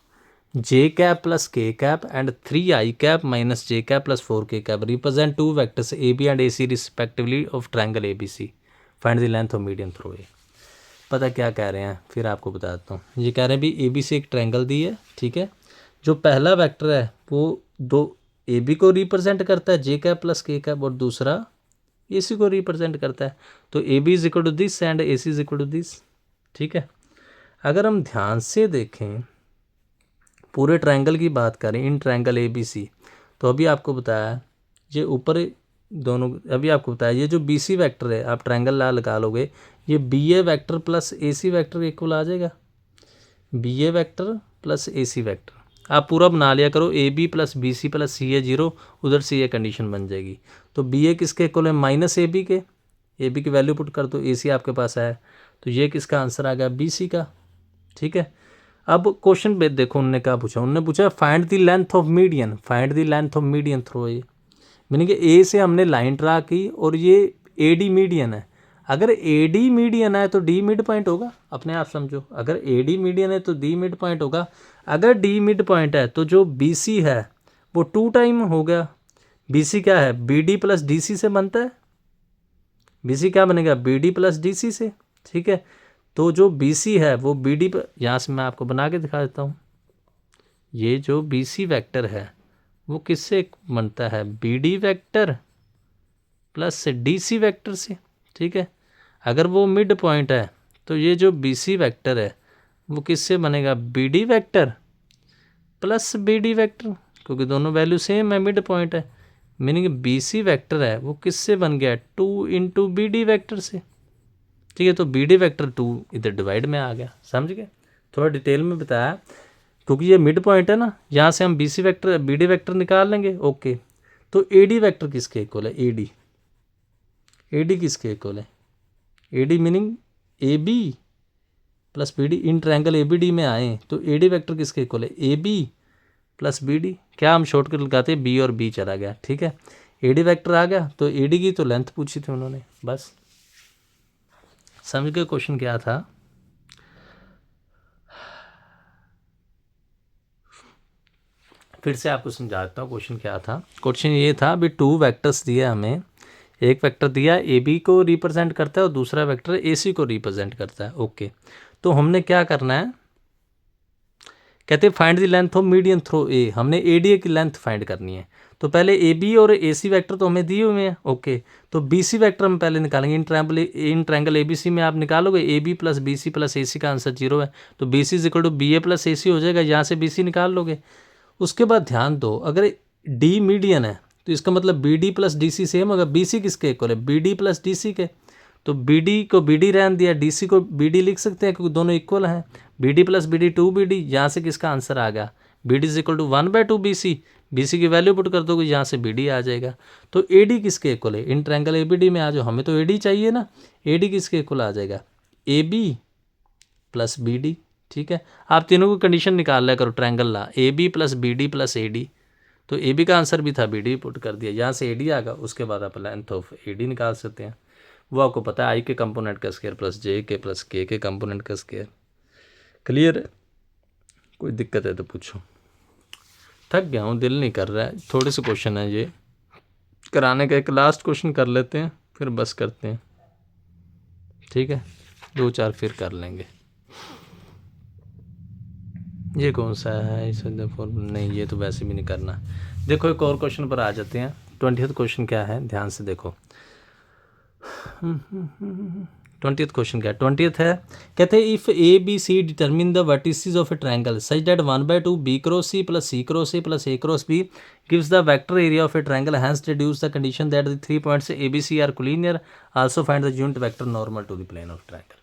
J cap plus K cap and 3i cap minus J cap plus 4k cap represent two vectors A B and A C respectively of triangle A B C, find the length of median through A. पता क्या कह रहे हैं, फिर आपको बताता हूँ। ये कह रहे हैं भी ए बी सी एक ट्रायंगल दी है, ठीक है। जो पहला वेक्टर है वो दो ए बी को रिप्रेजेंट करता है J cap plus K cap, और दूसरा ए सी को रिप्रेजेंट करता है। तो A B is equal to this and A C is equal to this, ठीक है। अगर हम ध्यान से देखें, पूरे ट्रायंगल की बात करें, इन ट्रायंगल ए बी सी, तो अभी आपको बताया ये ऊपर दोनों, अभी आपको बताया ये जो बी सी वैक्टर है, आप ट्रायंगल ला लगा लोगे, ये B A vector plus A C vector equal आ जाएगा। B A vector plus A C vector आप पूरा बना लिया करो, A B plus B C plus C A 0, उधर से ये कंडीशन बन जाएगी। तो बी ए किसके इक्वल है? माइनस ए बी के। ए बी की वैल्यू पुट कर दो, ए सी आपके पास है, तो ये किसका आंसर आ गया? बी सी का, ठीक है। अब क्वेश्चन पे देखो उन्होंने क्या पूछा। उन्होंने पूछा find the length of median, find the length of median through A. Meaning A से हमने लाइन ड्रा की और ये ए डी मीडियन है। अगर ए डी मीडियन है तो डी मिड पॉइंट होगा, अपने आप समझो। अगर ए डी मीडियन है तो डी मिड पॉइंट होगा। अगर डी मिड पॉइंट है तो जो बी सी है वो 2 टाइम हो गया। बी सी क्या है? B D plus D C से बनता है। बी सी क्या बनेगा? B D plus D C से, ठीक है। तो जो बी सी है वो बी डी पर, यहाँ से मैं आपको बना के दिखा देता हूँ। ये जो बी सी वैक्टर है वो किससे बनता है? B D vector plus D C vector से, ठीक है। अगर वो मिड पॉइंट है तो ये जो बी सी वैक्टर है वो किससे बनेगा? B D vector plus B D vector, क्योंकि दोनों वैल्यू सेम है, मिड पॉइंट है। मीनिंग बी सी वैक्टर है वो किससे बन गया? 2 इंटू बी डी वैक्टर से, ठीक है। तो बी डी वैक्टर 2 इधर डिवाइड में आ गया, समझ गए। थोड़ा डिटेल में बताया क्योंकि ये मिड पॉइंट है ना, यहाँ से हम B C vector B D vector निकाल लेंगे, ओके। तो ए डी वैक्टर किसके इक्वल है? ए डी किसके इक्वल है? A D meaning A B plus B D. In triangle A B D में आए तो ए डी वैक्टर किसके इक्वल है? A B plus B D. क्या हम शॉर्टकट लगाते हैं? बी और बी चला गया, ठीक है। ए डी वैक्टर आ गया तो ए डी की तो लेंथ पूछी थी उन्होंने, बस समझ गए क्वेश्चन क्या था। फिर से आपको समझाता हूँ क्वेश्चन क्या था। क्वेश्चन ये था भी 2 वेक्टर्स दिया हमें, एक वेक्टर दिया ए बी को रिप्रेजेंट करता है और दूसरा वेक्टर ए सी को रिप्रेजेंट करता है, ओके। तो हमने क्या करना है, कहते हैं find the length of median through ए। हमने ए डी की लेंथ फाइंड करनी है। तो पहले ए बी और ए सी वैक्टर तो हमें दिए हुए हैं, ओके। तो बी सी वैक्टर हम पहले निकालेंगे। इन ट्रायंगल ए बी सी में आप निकालोगे A B plus B C plus A C का आंसर 0 है, तो B C is equal to B A plus A C हो जाएगा। यहाँ से बी सी निकाल लोगे। उसके बाद ध्यान दो, अगर डी मीडियन है तो इसका मतलब B D plus D C same होगा। बी सी किसके इक्वल है? B D plus D C के। तो बी डी को बी डी रहने दिया, डी सी को बी डी लिख सकते हैं क्योंकि दोनों इक्वल हैं। B D plus B D 2 B D, यहाँ से किसका आंसर आ गया? B D is equal to 1/2 B C. B C की वैल्यू पुट कर दोगे, यहाँ से बी डी आ जाएगा। तो ए डी किसके इक्वल है? In triangle A B D में आ जाओ, हमें तो ए डी चाहिए ना। ए डी किसके इक्वल आ जाएगा? A B plus B D, ठीक है। आप तीनों की कंडीशन निकाल लिया करो, triangle law, A B plus B D plus A D. तो ए बी का आंसर भी था, बी डी पुट कर दिया, यहाँ से ए डी आ गया। उसके बाद आप लेंथ ऑफ ए डी निकाल सकते हैं। वो आपको पता है आई के कंपोनेंट का स्क्वायर प्लस जे के प्लस के कंपोनेंट का स्क्वायर। क्लियर है? कोई दिक्कत है तो पूछो। थक गया हूँ, दिल नहीं कर रहा है। थोड़े से क्वेश्चन है ये कराने का, एक लास्ट क्वेश्चन कर लेते हैं फिर बस करते हैं, ठीक है। 2-4 फिर कर लेंगे। ये कौन सा है? इसे नहीं, ये तो वैसे भी नहीं करना। देखो एक और क्वेश्चन पर आ जाते हैं। 20th क्वेश्चन क्या है, ध्यान से देखो। 20th क्वेश्चन क्या है? 20th है, कहते हैं if A B C determine the vertices of a triangle such that 1/2 B cross C plus C cross A plus A cross B gives the vector area of a triangle, hence deduce the condition that the 3 points ABC are collinear, also find the unit vector normal to the plane of triangle।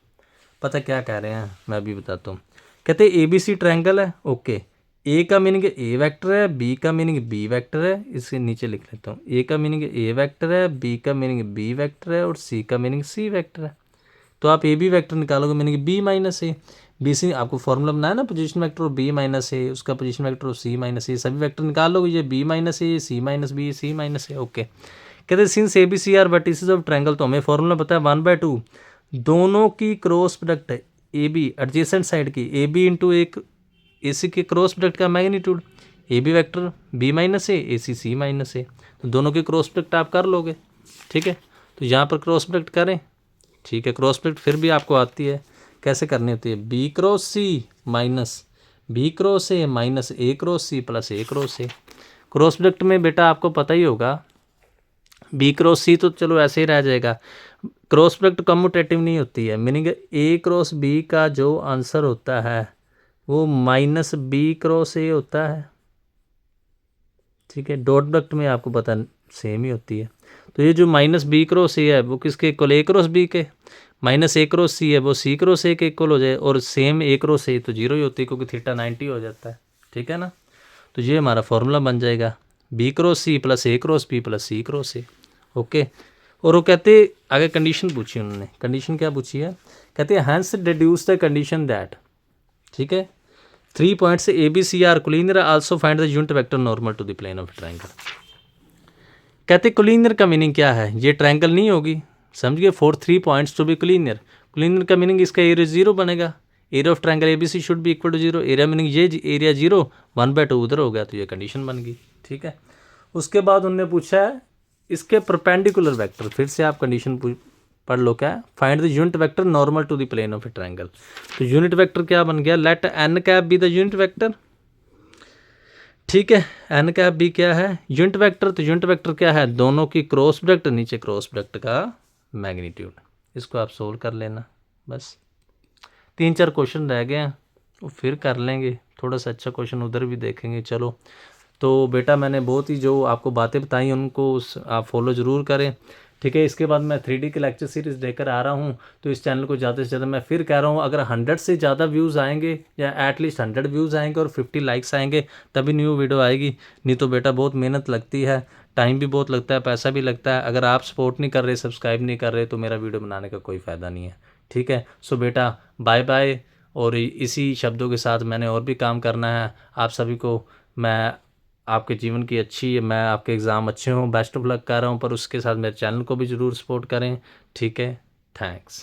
पता क्या कह रहे हैं, मैं भी बताता हूँ। कहते हैं ए बी सी ट्रायंगल है, ओके, ए का मीनिंग ए वेक्टर है, बी का मीनिंग बी वेक्टर है, इसके नीचे लिख लेता हूँ, ए का मीनिंग ए वेक्टर है, बी का मीनिंग बी वेक्टर है और सी का मीनिंग सी वेक्टर है। तो आप ए बी वेक्टर निकालोगे मीनिंग बी माइनस ए, बी सी आपको फॉर्मूला बनाया ना, पोजीशन वेक्टर और बी माइनस ए, उसका पोजीशन वेक्टर और सी माइनस ए, सभी वेक्टर निकाल लोगे, ये B minus A, C minus B, C minus A, okay. कहते हैं since A B C are vertices of triangle, तो हमें फॉर्मूला पता है 1/2 दोनों की क्रॉस प्रोडक्ट है, ए बी एडजेसेंट साइड की, ए बी इंटू एक ए सी के क्रॉस प्रोडक्ट का magnitude, A B vector B minus A C minus A, तो दोनों की क्रॉस प्रोडक्ट आप कर लोगे, ठीक है। तो यहाँ पर क्रॉस प्रोडक्ट करें, ठीक है। क्रॉस प्रोडक्ट फिर भी आपको आती है, कैसे करनी होती है, B cross C minus B cross A minus A cross C plus A cross A. Cross product में बेटा आपको पता ही होगा, बी क्रॉस सी तो चलो ऐसे ही रह जाएगा, क्रॉस प्रोडक्ट कम्यूटेटिव नहीं होती है, मीनिंग ए क्रॉस बी का जो आंसर होता है वो माइनस बी क्रॉस ए होता है, ठीक है। डॉट प्रोडक्ट में आपको पता सेम ही होती है। तो ये जो माइनस बी क्रॉस ए है वो किसके इक्वल, ए क्रॉस बी के, माइनस ए क्रॉस सी है वो सी क्रॉस ए के इक्वल हो जाए, और सेम ए क्रॉस ए तो जीरो ही होती है क्योंकि थीटा 90 हो जाता है, ठीक है ना। तो ये हमारा फॉर्मूला बन जाएगा B cross C plus A cross B plus C cross A, okay. और वो कहते आगे कंडीशन पूछी उन्होंने, कंडीशन क्या पूछी है, कहते हैं hence deduce the condition that, ठीक है, 3 points A B C are collinear, also find the unit vector normal to the plane of triangle. कहते कोलिनियर का मीनिंग क्या है, ये ट्रायंगल नहीं होगी, समझिए, for 3 points to be collinear. Collinear का मीनिंग इसका एरिया 0 बनेगा, area of triangle A B C should be equal to 0, area meaning ये एरिया 0, 1/2 उधर हो गया, तो ये कंडीशन बन गई, ठीक है। उसके बाद उन्होंने पूछा है इसके परपेंडिकुलर वेक्टर, फिर से आप कंडीशन पढ़ लो, क्या है, find the unit vector normal to the plane of a triangle. तो यूनिट वेक्टर क्या बन गया, let n cap be the unit vector, ठीक है। एन कैप बी क्या है, यूनिट वेक्टर, तो यूनिट वेक्टर क्या है, दोनों की क्रॉस प्रोडक्ट, नीचे क्रॉस प्रोडक्ट का मैग्नीट्यूड। इसको आप सोल्व कर लेना, बस 3-4 क्वेश्चन रह गए हैं वो फिर कर लेंगे, थोड़ा सा अच्छा क्वेश्चन उधर भी देखेंगे। चलो तो बेटा मैंने बहुत ही जो आपको बातें बताई उनको आप फॉलो ज़रूर करें, ठीक है। इसके बाद मैं 3D की लेक्चर सीरीज़ लेकर आ रहा हूँ, तो इस चैनल को ज़्यादा से ज़्यादा, मैं फिर कह रहा हूँ, अगर 100 से ज़्यादा व्यूज़ आएंगे या एटलीस्ट 100 व्यूज़ आएंगे और 50 लाइक्स आएंगे तभी न्यू वीडियो आएगी, नहीं तो बेटा बहुत मेहनत लगती है, टाइम भी बहुत लगता है, पैसा भी लगता है। अगर आप सपोर्ट नहीं कर रहे, सब्सक्राइब नहीं कर रहे, तो मेरा वीडियो बनाने का कोई फ़ायदा नहीं है, ठीक है। सो बेटा बाय बाय, और इसी शब्दों के साथ मैंने और भी काम करना है। आप सभी को मैं आपके जीवन की अच्छी, मैं आपके एग्ज़ाम अच्छे हों, बेस्ट ऑफ लक कर रहा हूँ, पर उसके साथ मेरे चैनल को भी ज़रूर सपोर्ट करें, ठीक है। थैंक्स।